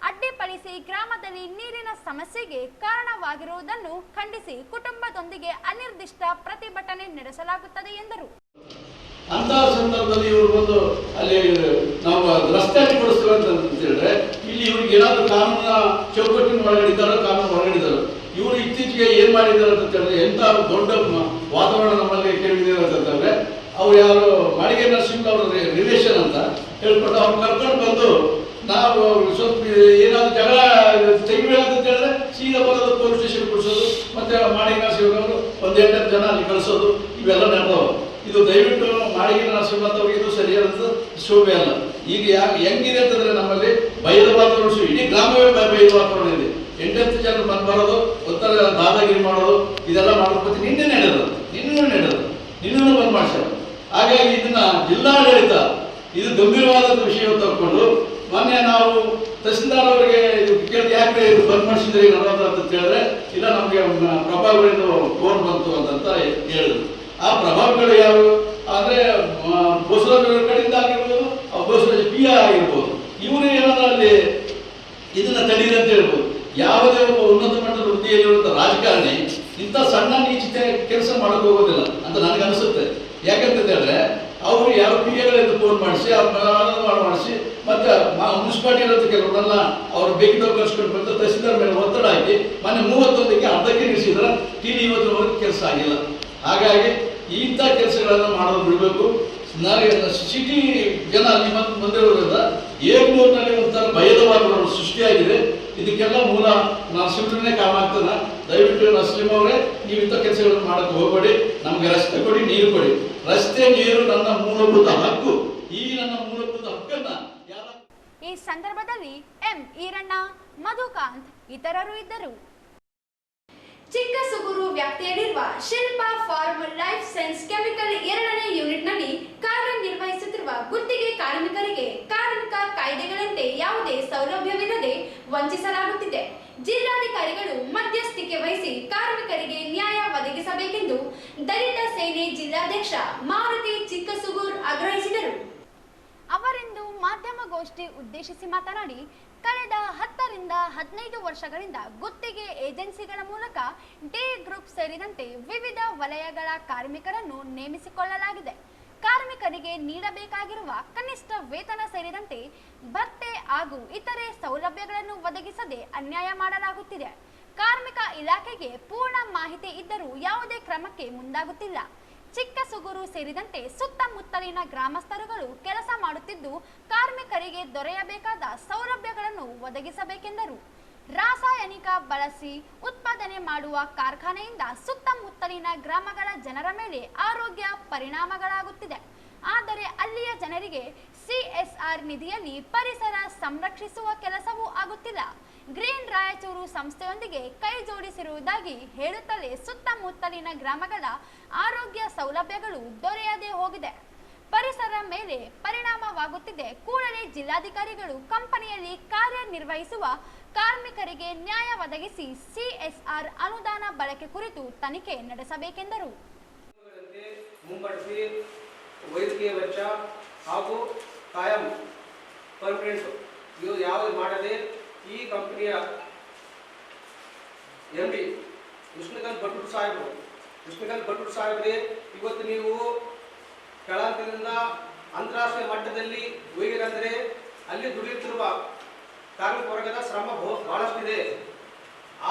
ಅಡ್ಡಿಪಡಿಸಿ ಗ್ರಾಮದಲ್ಲಿ ನೀರಿನ ಸಮಸ್ಯೆಗೆ ಕಾರಣವಾಗಿರುವುದನ್ನು ಖಂಡಿಸಿ ಕುಟುಂಬದೊಂದಿಗೆ ಅನಿರ್ದಿಷ್ಟ ಪ್ರತಿಭಟನೆ ನಡೆಸಲಾಗುತ್ತದೆ ಎಂದರು. ಅಂತಹ ಸಂದರ್ಭದಲ್ಲಿ ಇವರು ಬಂದು ಅಲ್ಲಿ ನಾವು ರಸ್ತೆ ಅಡ್ಡಿಪಡಿಸ್ತೇವೆ ಅಂತ ಹೇಳಿದ್ರೆ, ಇಲ್ಲಿ ಇವ್ರಿಗೆ ಏನಾದ್ರು ಕಾನೂನಿನ ಚೌಕಟ್ಟಿನ ಒಳಗಡಿದ್ದಾರೋ, ಕಾನೂನು ಒಳಗಡಿದ್ದಾರೋ. ಇವರು ಇತ್ತೀಚೆಗೆ ಏನ್ ಮಾಡಿದ್ದಾರೆ ಅಂತ ಹೇಳಿದ್ರೆ, ಎಂತ ದೊಡ್ಡ ವಾತಾವರಣ ನಮ್ಮಲ್ಲಿ ಕೇಳಿದೆ ಅಂತಂದ್ರೆ, ಅವ್ರು ಯಾರು ಮಾಳಿಗೆ ನರಸಿಂಹ ಅವರ ರಿಲೇಷನ್ ಅಂತ ಹೇಳ್ಕೊಂಡು ಅವ್ರು ಕರ್ಕೊಂಡು ಬಂದು ನಾವು ಸ್ವಲ್ಪ ಏನಾದ್ರು ಜಗಳ ತೆಗಿಬೇಕಂತ ಹೇಳಿದ್ರೆ ಸೀದಾ ಬರೋದು ಪೊಲೀಸ್ ಸ್ಟೇಷನ್ ಕೊಡಿಸೋದು, ಮತ್ತೆ ಮಾಳಿಗೆ ನರಸಿಂಹ ಅವರು 1-8 ಜನ ಅಲ್ಲಿ ಕಳಿಸೋದು, ಇವೆಲ್ಲ ನಡೆದವ. ಇದು ದಯವಿಟ್ಟು ಮಾಳಿಗೆ ನರಸಿಂಹವ್ರಿಗೆ ಇದು ಸರಿಯಾದ ಶೋಭೆ ಅಲ್ಲ. ಈಗ ಹೆಂಗಿದೆ ಅಂತಂದ್ರೆ ನಮ್ಮಲ್ಲಿ ಬಯಲು ವಾತಾವರಣ, ಇಡೀ ಗ್ರಾಮವೇ ಬಯಲು ವಾತಾವರಣ ಇದೆ. 8 ಜನ ಬಂದು ಬರೋದು, ಒಂಥರ ದಾದಾಗಿರಿ ಮಾಡೋದು, ಇದೆಲ್ಲ ಮಾಡೋದು. ನಿನ್ನೆ ಬಂದ್ ಮಾಡ್ಸ್ಯಾರ. ಹಾಗಾಗಿ ಇದನ್ನ ಜಿಲ್ಲಾಡಳಿತ ಇದು ಗಂಭೀರವಾದ ವಿಷಯ ತಗೊಂಡು ಮೊನ್ನೆ ನಾವು ತಹಸೀಲ್ದಾರ್ ಅವರಿಗೆ ಕೇಳಿ ಯಾಕೆ ಇದು ಬಂದ್ ಮಾಡಿಸಿದ್ರಿ ಅಂತ ಹೇಳಿದ್ರೆ, ಇಲ್ಲ ನಮಗೆ ಪ್ರಭಾವಗಳಿಂದ ಫೋನ್ ಬಂತು ಅಂತ ಹೇಳಿದ್ರು. ಆ ಪ್ರಭಾವಗಳು ಯಾರು ಅಂದ್ರೆ ಬೋಸರಾಜ್ ಕಡೆಯಿಂದ ಆಗಿರ್ಬೋದು, ಬೋಸರಾಜ್ PI ಆಗಿರ್ಬೋದು. ಇವರು ಏನಾದ್ರು ಅಲ್ಲಿ ಇದನ್ನ ತಡೀರಿ ಅಂತ ಹೇಳ್ಬೋದು. ಯಾವುದೇ ಒಬ್ಬ ಉನ್ನತ ಮಟ್ಟದ ವೃತ್ತಿಯಲ್ಲಿರುವಂತ ರಾಜಕಾರಣಿ ಇಂಥ ಸಣ್ಣ ನೀಚಿತ ಕೆಲಸ ಮಾಡಕ್ ಹೋಗೋದಿಲ್ಲ ಅಂತ ನನಗೆ ಅನಿಸುತ್ತೆ. ಯಾಕಂತ ಹೇಳಿದ್ರೆ ಅವರು ಯಾರು PIಗಳಿಂದ ಫೋನ್ ಮಾಡಿಸಿ ಅವ್ರನ್ನ ಮಾಡಿಸಿ ಮತ್ತೆ ಮುನ್ಸಿಪಾಲಿಟಿ ಇರೋದು ಕೆಲವರೆಲ್ಲ ಅವ್ರು ಬೇಕಿದ್ದವ್ರು ಕಳ್ಸ್ಕೊಂಡು ಬಂದು ತಹಸೀಲ್ದಾರ್ ಮೇಲೆ ಒತ್ತಡ ಹಾಕಿ ಮೊನ್ನೆ 31ಕ್ಕೆ ಅರ್ಧಕ್ಕೆ ನಿಲ್ಲಿಸಿದ್ರೆ TD ಇವತ್ತಿನವರೆಗೆ ಕೆಲಸ ಆಗಿಲ್ಲ. ಹಾಗಾಗಿ ಇಂಥ ಕೆಲಸಗಳನ್ನು ಮಾಡೋದು ಬಿಡಬೇಕು. ಸಿಟಿ ಜನ ಅಲ್ಲಿ ಬಂದಿರೋದ್ರಿಂದ ಏರ್ನೂರಿನಲ್ಲಿ ಒಂಥರ ಭಯದ ವಾತಾವರಣ ಸೃಷ್ಟಿಯಾಗಿದೆ. ಇದಕ್ಕೆಲ್ಲ ಮೂಲ ನರಸಿಂಹನೇ ಕಾಮ ಆಗ್ತದ. ದಯವಿಟ್ಟು ನರಸಿಂಹ ಅವರೇ, ನೀವು ಇಂಥ ಕೆಲಸಗಳನ್ನು ಮಾಡಕ್ಕೆ ಹೋಗಬೇಡಿ. ನಮ್ಗೆ ರಸ್ತೆ ಕೊಡಿ, ನೀರು ಕೊಡಿ. ರಸ್ತೆ ನೀರು ನನ್ನ ಮೂಲಭೂತ ಹಕ್ಕು. ಈ ನನ್ನ ಮೂಲಭೂತ ಹಕ್ಕನ್ನ ಈ ಸಂದರ್ಭದಲ್ಲಿ M ಈರಣ್ಣ, ಮಧುಕಾಂತ್ ಇತರರು ಇದ್ದರು. ಚಿಕ್ಕಸುಗೂರು ವ್ಯಾಪ್ತಿಯಲ್ಲಿರುವ Shilpa pharm life science chemical 2ನೇ ಯೂನಿಟ್ನಲ್ಲಿ ಕಾರ್ಯನಿರ್ವಹಿಸುತ್ತಿರುವ ಗುತ್ತಿಗೆ ಕಾರ್ಮಿಕರಿಗೆ ಕಾರ್ಮಿಕ ಕಾಯ್ದೆಗಳಂತೆ ಯಾವುದೇ ಸೌಲಭ್ಯವಿಲ್ಲದೆ ವಂಚಿಸಲಾಗುತ್ತಿದೆ. ಜಿಲ್ಲಾಧಿಕಾರಿಗಳು ಮಧ್ಯಸ್ಥಿಕೆ ವಹಿಸಿ ಕಾರ್ಮಿಕರಿಗೆ ನ್ಯಾಯ ಒದಗಿಸಬೇಕೆಂದು ದಲಿತ ಸೇನೆ ಜಿಲ್ಲಾಧ್ಯಕ್ಷ ಮಾರುತಿ ಚಿಕ್ಕಸುಗೂರ್ ಆಗ್ರಹಿಸಿದರು. ಅವರಿಂದು ಮಾಧ್ಯಮಗೋಷ್ಠಿ ಉದ್ದೇಶಿಸಿ ಮಾತನಾಡಿ, ಕಳೆದ 10 ರಿಂದ 15 ವರ್ಷಗಳಿಂದ ಗುತ್ತಿಗೆ ಏಜೆನ್ಸಿಗಳ ಮೂಲಕ ಡಿ ಗ್ರೂಪ್ ಸೇರಿದಂತೆ ವಿವಿಧ ವಲಯಗಳ ಕಾರ್ಮಿಕರನ್ನು ನೇಮಿಸಿಕೊಳ್ಳಲಾಗಿದೆ. ಕಾರ್ಮಿಕರಿಗೆ ನೀಡಬೇಕಾಗಿರುವ ಕನಿಷ್ಠ ವೇತನ ಸೇರಿದಂತೆ ಭತ್ಯೆ ಹಾಗೂ ಇತರೆ ಸೌಲಭ್ಯಗಳನ್ನು ಒದಗಿಸದೆ ಅನ್ಯಾಯ ಮಾಡಲಾಗುತ್ತಿದೆ. ಕಾರ್ಮಿಕ ಇಲಾಖೆಗೆ ಪೂರ್ಣ ಮಾಹಿತಿ ಇದ್ದರೂ ಯಾವುದೇ ಕ್ರಮಕ್ಕೆ ಮುಂದಾಗುತ್ತಿಲ್ಲ. ಚಿಕ್ಕಸುಗೂರು ಸೇರಿದಂತೆ ಸುತ್ತಮುತ್ತಲಿನ ಗ್ರಾಮಸ್ಥರುಗಳು ಕೆಲಸ ಮಾಡುತ್ತಿದ್ದು ಕಾರ್ಮಿಕರಿಗೆ ದೊರೆಯಬೇಕಾದ ಸೌಲಭ್ಯಗಳನ್ನು ಒದಗಿಸಬೇಕೆಂದರು. ರಾಸಾಯನಿಕ ಬಳಸಿ ಉತ್ಪಾದನೆ ಮಾಡುವ ಕಾರ್ಖಾನೆಯಿಂದ ಸುತ್ತಮುತ್ತಲಿನ ಗ್ರಾಮಗಳ ಜನರ ಮೇಲೆ ಆರೋಗ್ಯ ಪರಿಣಾಮಗಳಾಗುತ್ತಿದೆ. ಆದರೆ ಅಲ್ಲಿಯ ಜನರಿಗೆ CSR ನಿಧಿಯಲ್ಲಿ ಪರಿಸರ ಸಂರಕ್ಷಿಸುವ ಕೆಲಸವೂ ಆಗುತ್ತಿಲ್ಲ. ಗ್ರೀನ್ ರಾಯಚೂರು ಸಂಸ್ಥೆಯೊಂದಿಗೆ ಕೈ ಜೋಡಿಸಿರುವುದಾಗಿ ಹೇಳುತ್ತಲೇ ಸುತ್ತಮುತ್ತಲಿನ ಗ್ರಾಮಗಳ ಆರೋಗ್ಯ ಸೌಲಭ್ಯಗಳು ದೊರೆಯದೇ ಹೋಗಿದೆ. ಪರಿಸರ ಮೇಲೆ ಪರಿಣಾಮವಾಗುತ್ತಿದೆ. ಕೂಡಲೇ ಜಿಲ್ಲಾಧಿಕಾರಿಗಳು ಕಂಪನಿಯಲ್ಲಿ ಕಾರ್ಯನಿರ್ವಹಿಸುವ ಕಾರ್ಮಿಕರಿಗೆ ನ್ಯಾಯ ಒದಗಿಸಿ CSR ಅನುದಾನ ಬಳಕೆ ಕುರಿತು ತನಿಖೆ ನಡೆಸಬೇಕೆಂದರು. ಮುಂಬಡಿಸಿ ವೈದ್ಯಕೀಯ ವೆಚ್ಚ ಹಾಗೂ ಕಾಯಂ ಪರ್ಮನೆಂಟ್ ಇವು ಯಾವುದು ಮಾಡದೆ ಈ ಕಂಪನಿಯ MD ವಿಷ್ಣುಕಾಂತ್ ಭಟ್ರು ಸಾಹೇಬ್ರೆ ಇವತ್ತು ನೀವು ಕೆಳಹಂತದಿಂದ ಅಂತಾರಾಷ್ಟ್ರೀಯ ಮಟ್ಟದಲ್ಲಿ ಹೋಗಿರಂದರೆ ಅಲ್ಲಿ ದುಡಿಯುತ್ತಿರುವ ಕಾರ್ಮಿಕ ವರ್ಗದ ಶ್ರಮ ಬಹಳಷ್ಟಿದೆ.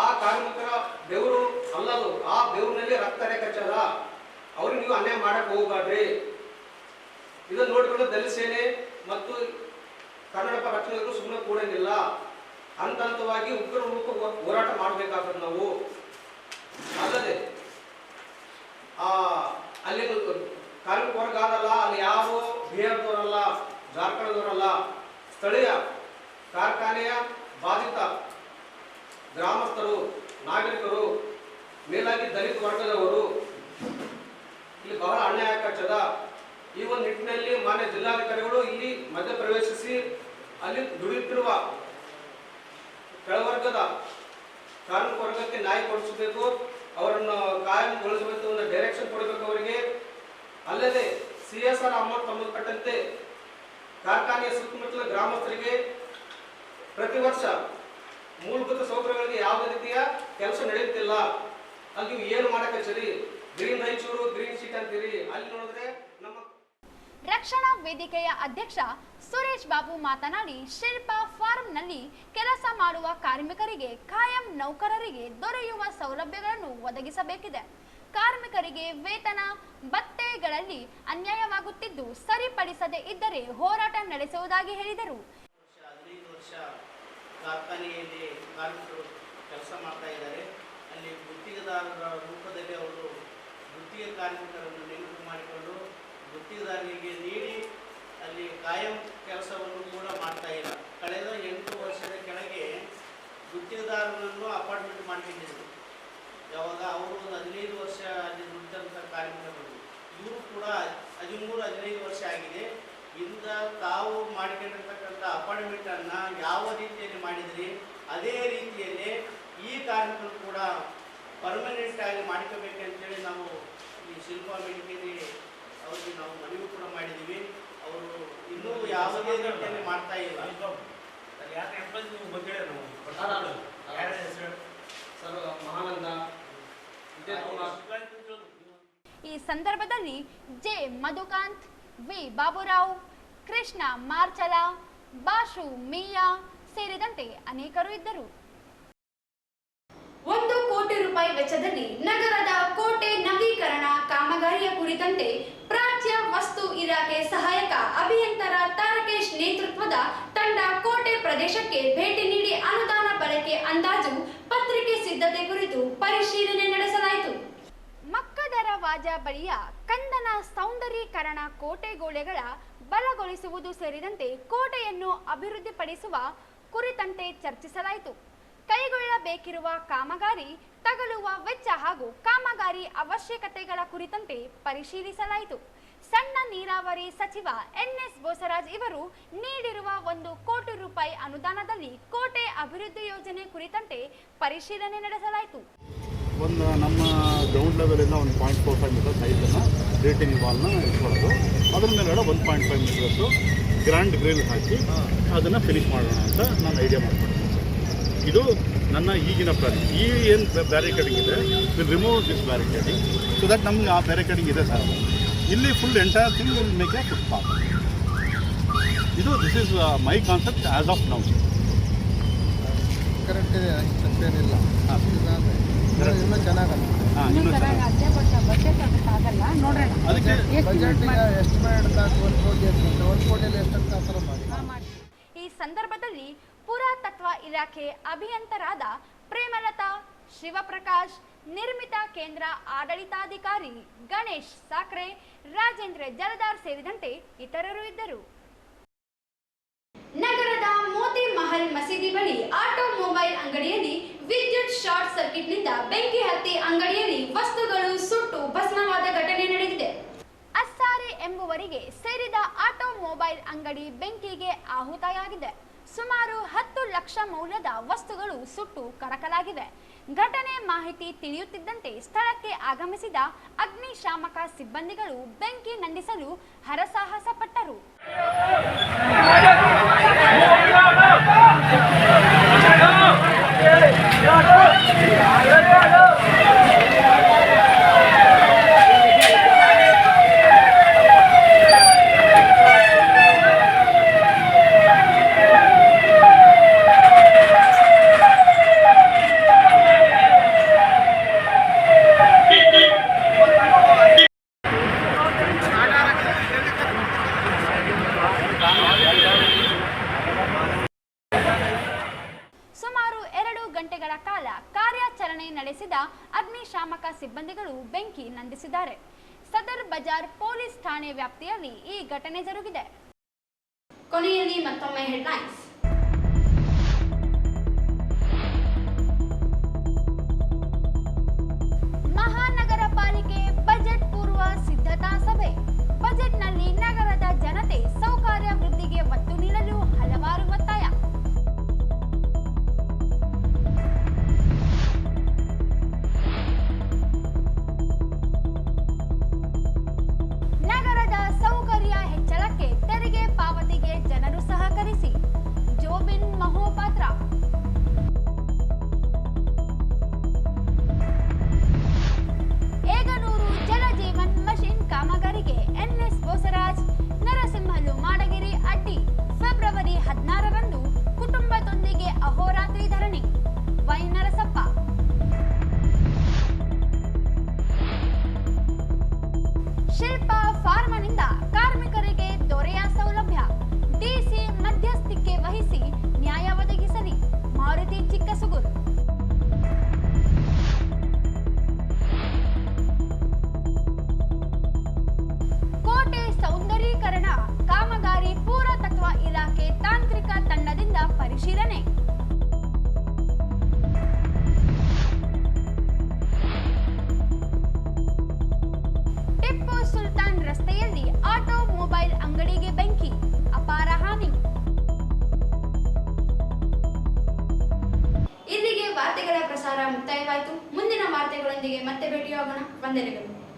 ಆ ಕಾರ್ಮಿಕರ ಬೆವರು ಅಲ್ಲದು, ಆ ಬೆವರಿನಲ್ಲಿ ರಕ್ತ ರೇಖಾಚಲ. ಅವ್ರಿಗೆ ನೀವು ಅನ್ಯಾಯ ಮಾಡಕ್ಕೆ ಹೋಗಬೇಡ್ರಿ. ಇದನ್ನು ನೋಡಿಕೊಂಡು ದಲಿತ ಸೇನೆ ಮತ್ತು ಕನ್ನಡ ಪರ ರಕ್ಷಣೆಗಳು ಸುಮ್ಮನೆ ಕೂಡಂಗಿಲ್ಲ. ಹಂತ ಹಂತವಾಗಿ ಉಗ್ರ ರೂಪ ಹೋರಾಟ ಮಾಡಬೇಕಾಗ್ತದೆ ನಾವು. ಅಲ್ಲದೆ ಅಲ್ಲಿ ಕಾರ್ಮಿಕ ವರ್ಗ ಆದಲ್ಲ, ಅಲ್ಲಿ ಯಾವ ಬಿಹಾರದವರಲ್ಲ, ಜಾರ್ಖಂಡ್ದವರಲ್ಲ, ಸ್ಥಳೀಯ ಕಾರ್ಖಾನೆಯ ಬಾಧಿತ ಗ್ರಾಮಸ್ಥರು, ನಾಗರಿಕರು, ಮೇಲಾಗಿ ದಲಿತ ವರ್ಗದವರು ಇಲ್ಲಿ ಬಹಳ ಅನ್ಯಾಯ ಆಗ್ತದ. ಈ ಒಂದು ನಿಟ್ಟಿನಲ್ಲಿ ಮಾನ್ಯ ಜಿಲ್ಲಾಧಿಕಾರಿಗಳು ಇಲ್ಲಿ ಮಧ್ಯಪ್ರವೇಶಿಸಿ ಅಲ್ಲಿ ದುಡಿಯುತ್ತಿರುವ ಕೆಳವರ್ಗದ ಕಾರ್ಮಿಕ ವರ್ಗಕ್ಕೆ ನ್ಯಾಯ ಕೊಡಿಸಬೇಕು, ಅವರನ್ನು ಕಾಯಂಗೊಳಿಸಬೇಕು, ಒಂದು ಡೈರೆಕ್ಷನ್ ಕೊಡಬೇಕು ಅವರಿಗೆ. ಅಲ್ಲದೆ CSR ಅಮೌಂಟ್ ಸಂಬಂಧಪಟ್ಟಂತೆ ಕಾರ್ಖಾನೆಯ ಸುತ್ತಮುತ್ತಲ ಗ್ರಾಮಸ್ಥರಿಗೆ ಪ್ರತಿ ವರ್ಷ ಮೂಲಭೂತ ಸೌಕರ್ಯಗಳಿಗೆ ಯಾವುದೇ ರೀತಿಯ ಕೆಲಸ ನಡೆಯುತ್ತಿಲ್ಲ. ಅಲ್ಲಿ ನೀವು ಏನು ಮಾಡಕ್ಕೆ ಸರಿ, ಗ್ರೀನ್ ರಾಯಚೂರು ಗ್ರೀನ್ ಸಿಟಿ ಅಂತೀರಿ, ಅಲ್ಲಿ ನೋಡಿದ್ರೆ ನಮ್ಮ ರಕ್ಷಣಾ ವೇದಿಕೆಯ ಅಧ್ಯಕ್ಷ ಸುರೇಶ್ ಬಾಬು ಮಾತನಾಡಿ, ಶಿಲ್ಪಾ ಫಾರ್ಮ್ನಲ್ಲಿ ಕೆಲಸ ಮಾಡುವ ಕಾರ್ಮಿಕರಿಗೆ ಕಾಯಂ ನೌಕರರಿಗೆ ದೊರೆಯುವ ಸೌಲಭ್ಯಗಳನ್ನು ಒದಗಿಸಬೇಕಿದೆ. ಕಾರ್ಮಿಕರಿಗೆ ವೇತನ ಭತ್ಯೆಗಳಲ್ಲಿ ಅನ್ಯಾಯವಾಗುತ್ತಿದ್ದು ಸರಿಪಡಿಸದೇ ಇದ್ದರೆ ಹೋರಾಟ ನಡೆಸುವುದಾಗಿ ಹೇಳಿದರು. 15 ವರ್ಷ ಕಾರ್ಖಾನೆಯಲ್ಲಿ ಕಾರ್ಮಿಕರು ಕೆಲಸ ಮಾಡ್ತಾ ಇದ್ದಾರೆ. ಅಲ್ಲಿ ಗುತ್ತಿಗೆದಾರರ ರೂಪದಲ್ಲಿ ಅವರು ಗುತ್ತಿಗೆ ಕಾರ್ಮಿಕರನ್ನು ನೇಮಕ ಮಾಡಿಕೊಂಡು ಗುತ್ತಿಗೆದಾರರಿಗೆ ನೀಡಿ ಅಲ್ಲಿ ಕಾಯಂ ಕೆಲಸವನ್ನು ಕೂಡ ಮಾಡ್ತಾ ಇಲ್ಲ. ಕಳೆದ 8 ವರ್ಷದ ಕೆಳಗೆ ಗುತ್ತಿಗೆದಾರನನ್ನು ಅಪಾರ್ಟ್ಮೆಂಟ್ ಮಾಡ್ಕೊಂಡಿದ್ರು. ಯಾವಾಗ ಅವರು ಒಂದು 15 ವರ್ಷ ಅಲ್ಲಿ ದುಡಿದಂಥ ಕಾರ್ಮಿಕರು, ಇವರು ಕೂಡ 13-15 ವರ್ಷ ಆಗಿದೆ. ಇಂದ ತಾವು ಮಾಡಿಕೊಂಡಿರ್ತಕ್ಕಂಥ ಅಪಾರ್ಟ್ಮೆಂಟನ್ನು ಯಾವ ರೀತಿಯಲ್ಲಿ ಮಾಡಿದ್ರಿ ಅದೇ ರೀತಿಯಲ್ಲಿ ಈ ಕಾರ್ಮಿಕರು ಕೂಡ ಪರ್ಮನೆಂಟ್ ಆಗಿ ಮಾಡ್ಕೋಬೇಕಂತೇಳಿ ನಾವು ಈ ಶಿಲ್ಪಾ ವೇದಿಕೆಯಲ್ಲಿ ಅವ್ರಿಗೆ ನಾವು ಮನವಿ ಕೂಡ ಮಾಡಿದ್ದೀವಿ. ಅವರು ಇನ್ನೂ ಯಾವುದೇ ರೀತಿಯಲ್ಲಿ ಮಾಡ್ತಾ ಇಲ್ಲ. ಸರ್ ಮಹಾನಂದ ಈ ಸಂದರ್ಭದಲ್ಲಿ ಜೆ ಮಧುಕಾಂತ್, ವಿ ಬಾಬುರಾವ್, ಕೃಷ್ಣ ಮಾರ್ಚಲ, ಬಾಷು ಮಿಯಾ ಸೇರಿದಂತೆ ಅನೇಕರು ಇದ್ದರು. 1 ಕೋಟಿ ರೂಪಾಯಿ ವೆಚ್ಚದಲ್ಲಿ ನಗರದ ಕೋಟೆ ನವೀಕರಣ ಕಾಮಗಾರಿಯ ಕುರಿತಂತೆ ಪ್ರಾಚ್ಯ ವಸ್ತು ಇಲಾಖೆ ಸಹಾಯಕ ಅಭಿಯಂತರ ತಾರಕೇಶ್ ನೇತೃತ್ವದ ತಂಡ ಕೋಟೆ ಪ್ರದೇಶಕ್ಕೆ ಭೇಟಿ ನೀಡಿ ಅನುದಾನ ಬಳಕೆ ಅಂದಾಜು ಪತ್ರಿಕೆ ಸಿದ್ಧತೆ ಕುರಿತು ಪರಿಶೀಲನೆ ನಡೆಸಲಾಯಿತು. ಮಕ್ಕದರ ವಾಜ ಬಳಿಯ ಕಂದನ ಸೌಂದರೀಕರಣ, ಕೋಟೆ ಗೋಡೆಗಳ ಬಲಗೊಳಿಸುವುದು ಸೇರಿದಂತೆ ಕೋಟೆಯನ್ನು ಅಭಿವೃದ್ಧಿಪಡಿಸುವ ಕುರಿತಂತೆ ಚರ್ಚಿಸಲಾಯಿತು. ಕೈಗೊಳ್ಳಬೇಕಿರುವ ಕಾಮಗಾರಿ, ತಗಲುವ ವೆಚ್ಚ ಹಾಗೂ ಕಾಮಗಾರಿ ಅವಶ್ಯಕತೆಗಳ ಕುರಿತಂತೆ ಪರಿಶೀಲಿಸಲಾಯಿತು. ಸಣ್ಣ ನೀರಾವರಿ ಸಚಿವ NS ಬೋಸರಾಜ್ ಇವರು ನೀಡಿರುವ 1 ಕೋಟಿ ರೂಪಾಯಿ ಅನುದಾನದಲ್ಲಿ ಕೋಟೆ ಅಭಿವೃದ್ಧಿ ಯೋಜನೆ ಕುರಿತಂತೆ ಪರಿಶೀಲನೆ ನಡೆಸಲಾಯಿತು. ನಮ್ಮ ಗ್ರೌಂಡ್ ಲೆವೆಲಿಂದ 1.45 ಮೀಟರ್ ಸೈಜನ್ನು ರೇಟಿಂಗ್ ವಾಲ್ನ ಇಟ್ಕೊಳ್ಳೋದು, ಅದ್ರ ಮೇಲೆಲ್ಲ 1.5 ಮೀಟರ್ಸು ಗ್ರ್ಯಾಂಡ್ ಗ್ರೇಲ್ ಹಾಕಿ ಅದನ್ನು ಫಿನಿಶ್ ಮಾಡೋಣ ಅಂತ ನಾನು ಐಡಿಯಾ ಮಾಡ್ಕೊಂಡಿದ್ದೀನಿ. ಇದು ನನ್ನ ಈಗಿನ ಪ್ಲಾನ್. ಈ ಏನು ಬ್ಯಾರಿಕೇಡಿಂಗ್ ಇದೆ, will remove this barricading so that ನಮ್ಗೆ ಆ ಬ್ಯಾರಿಕೇಡಿಂಗ್ ಇದೆ ಸರ್. ಇಲ್ಲಿ full entire thing will make A foot path. This is my concept as of now. Correct ಇದೆ, ತಪ್ಪೇನಿಲ್ಲ. ಇನ್ನೂ ಚೆನ್ನಾಗಲ್ಲ. ಅದಕ್ಕೆ ಬಜೆಟ್ ಎಸ್ಟಿಮೇಟ್ 1 ಕೋಟಿ ಅಂತ, 1 ಕೋಟಿಯಲ್ಲಿ ಎಷ್ಟಾಗ್ತಾರ ಮಾಡಿ. ಈ ಸಂದರ್ಭದಲ್ಲಿ ಪುರಾತತ್ವ ಇಲಾಖೆ ಅಭಿಯಂತರಾದ ಪ್ರೇಮಲತಾ, ಶಿವಪ್ರಕಾಶ್, ನಿರ್ಮಿತ ಕೇಂದ್ರ ಆಡಳಿತಾಧಿಕಾರಿ ಗಣೇಶ್ ಸಾಕ್ರೆ, ರಾಜೇಂದ್ರ ಜಲದಾರ್ ಸೇರಿದಂತೆ ಇತರರು ಇದ್ದರು. ನಗರದ ಮೋತಿ ಮಹಲ್ ಮಸೀದಿ ಬಳಿ ಆಟೋಮೊಬೈಲ್ ಅಂಗಡಿಯಲ್ಲಿ ವಿದ್ಯುತ್ ಶಾರ್ಟ್ ಸರ್ಕ್ಯೂಟ್ನಿಂದ ಬೆಂಕಿ ಹತ್ತಿ ಅಂಗಡಿಯಲ್ಲಿ ವಸ್ತುಗಳು ಸುಟ್ಟು ಭಸ್ಮವಾದ ಘಟನೆ ನಡೆದಿದೆ. ಅಸ್ಸಾರೆ ಎಂಬುವರಿಗೆ ಸೇರಿದ ಆಟೋಮೊಬೈಲ್ ಅಂಗಡಿ ಬೆಂಕಿಗೆ ಆಹುತಿಯಾಗಿದೆ. ಸುಮಾರು 10 ಲಕ್ಷ ಮೌಲ್ಯದ ವಸ್ತುಗಳು ಸುಟ್ಟು ಕರಕಲಾಗಿವೆ. ಘಟನೆ ಮಾಹಿತಿ ತಿಳಿಯುತ್ತಿದ್ದಂತೆ ಸ್ಥಳಕ್ಕೆ ಆಗಮಿಸಿದ ಅಗ್ನಿಶಾಮಕ ಸಿಬ್ಬಂದಿಗಳು ಬೆಂಕಿ ನಂದಿಸಲು ಹರಸಾಹಸ ಪಟ್ಟರು. ಸುಮಾರು 2 ಗಂಟೆಗಳ ಕಾಲ ಕಾರ್ಯಾಚರಣೆ ನಡೆಸಿದ ಅಗ್ನಿಶಾಮಕ ಸಿಬ್ಬಂದಿಗಳು ಬೆಂಕಿ ನಂದಿಸಿದ್ದಾರೆ. ಸದರ್ ಬಜಾರ್ ಪೊಲೀಸ್ ಠಾಣೆ ವ್ಯಾಪ್ತಿಯಲ್ಲಿ ಈ ಘಟನೆ ಜರುಗಿದೆ. ಕೊನೆಯಲ್ಲಿ ಮತ್ತೊಮ್ಮೆ ಹೆಡ್ಲೈನ್ಸ್. ಮಹಾನಗರ ಪಾಲಿಕೆ ಬಜೆಟ್ ಪೂರ್ವ ಸಿದ್ಧತಾ ಸಭೆ. ಬಜೆಟ್ನಲ್ಲಿ ನಗರದ ಜನತೆ ಸೌಕರ್ಯ ವೃದ್ಧಿಗೆ ಒತ್ತು ನೀಡಲು ಹಲವಾರು ಒತ್ತಾಯ. ನಗರದ ಸೌಕರ್ಯ ಹೆಚ್ಚಳಕ್ಕೆ ತೆರಿಗೆ ಪಾವತಿಗೆ ಜನರು ಸಹಕರಿಸಿ. ಜೋಬಿನ್ ಮಹೋಪಾತ್ರ. ಏಗನೂರು ಜಲಜೀವನ್ ಮಷಿನ್ ಕಾಮಗಾರಿಗೆ ಎನ್ಎಸ್ ಬೋಸರಾಜ್, ನರಸಿಂಹಲು ಮಾಡಗಿರಿ ಅಡ್ಡಿ. ಫೆಬ್ರವರಿ 16ರಂದು ಕುಟುಂಬದೊಂದಿಗೆ ಅಹೋರಾತ್ರಿ ಧರಣಿ. ವೈ ನರಸಪ್ಪ. ಶಿಲ್ಪಾ ಫಾರ್ಮನಿಂದ ಕಾರ್ಮಿಕರಿಗೆ ದೊರೆಯ ಸೌಲಭ್ಯ. ಡಿಸಿ ಮಧ್ಯಸ್ಥಿಕೆ ವಹಿಸಿ ನ್ಯಾಯ ಒದಗಿಸಲಿ. ಮಾರುತಿ ಚಿಕ್ಕಸುಗೂರು. ಕೋಟೆ ಸೌಂದರೀಕರಣ ಕಾಮಗಾರಿ ಪುರಾತತ್ವ ಇಲಾಖೆ ತಾಂತ್ರಿಕ ತಂಡದಿಂದ ಪರಿಶೀಲನೆ. ಟಿಪ್ಪು ಸುಲ್ತಾನ್ ರಸ್ತೆಯಲ್ಲಿ ಆಟೋಮೊಬೈಲ್ ಅಂಗಡಿಗೆ ಬೆಂಕಿ, ಅಪಾರ ಹಾನಿ. ಇಲ್ಲಿಗೆ ವಾರ್ತೆಗಳ ಪ್ರಸಾರ ಮುಕ್ತಾಯವಾಯಿತು. ಮುಂದಿನ ವಾರ್ತೆಗಳೊಂದಿಗೆ ಮತ್ತೆ ಭೇಟಿಯಾಗೋಣ. ವಂದನೆಗಳು.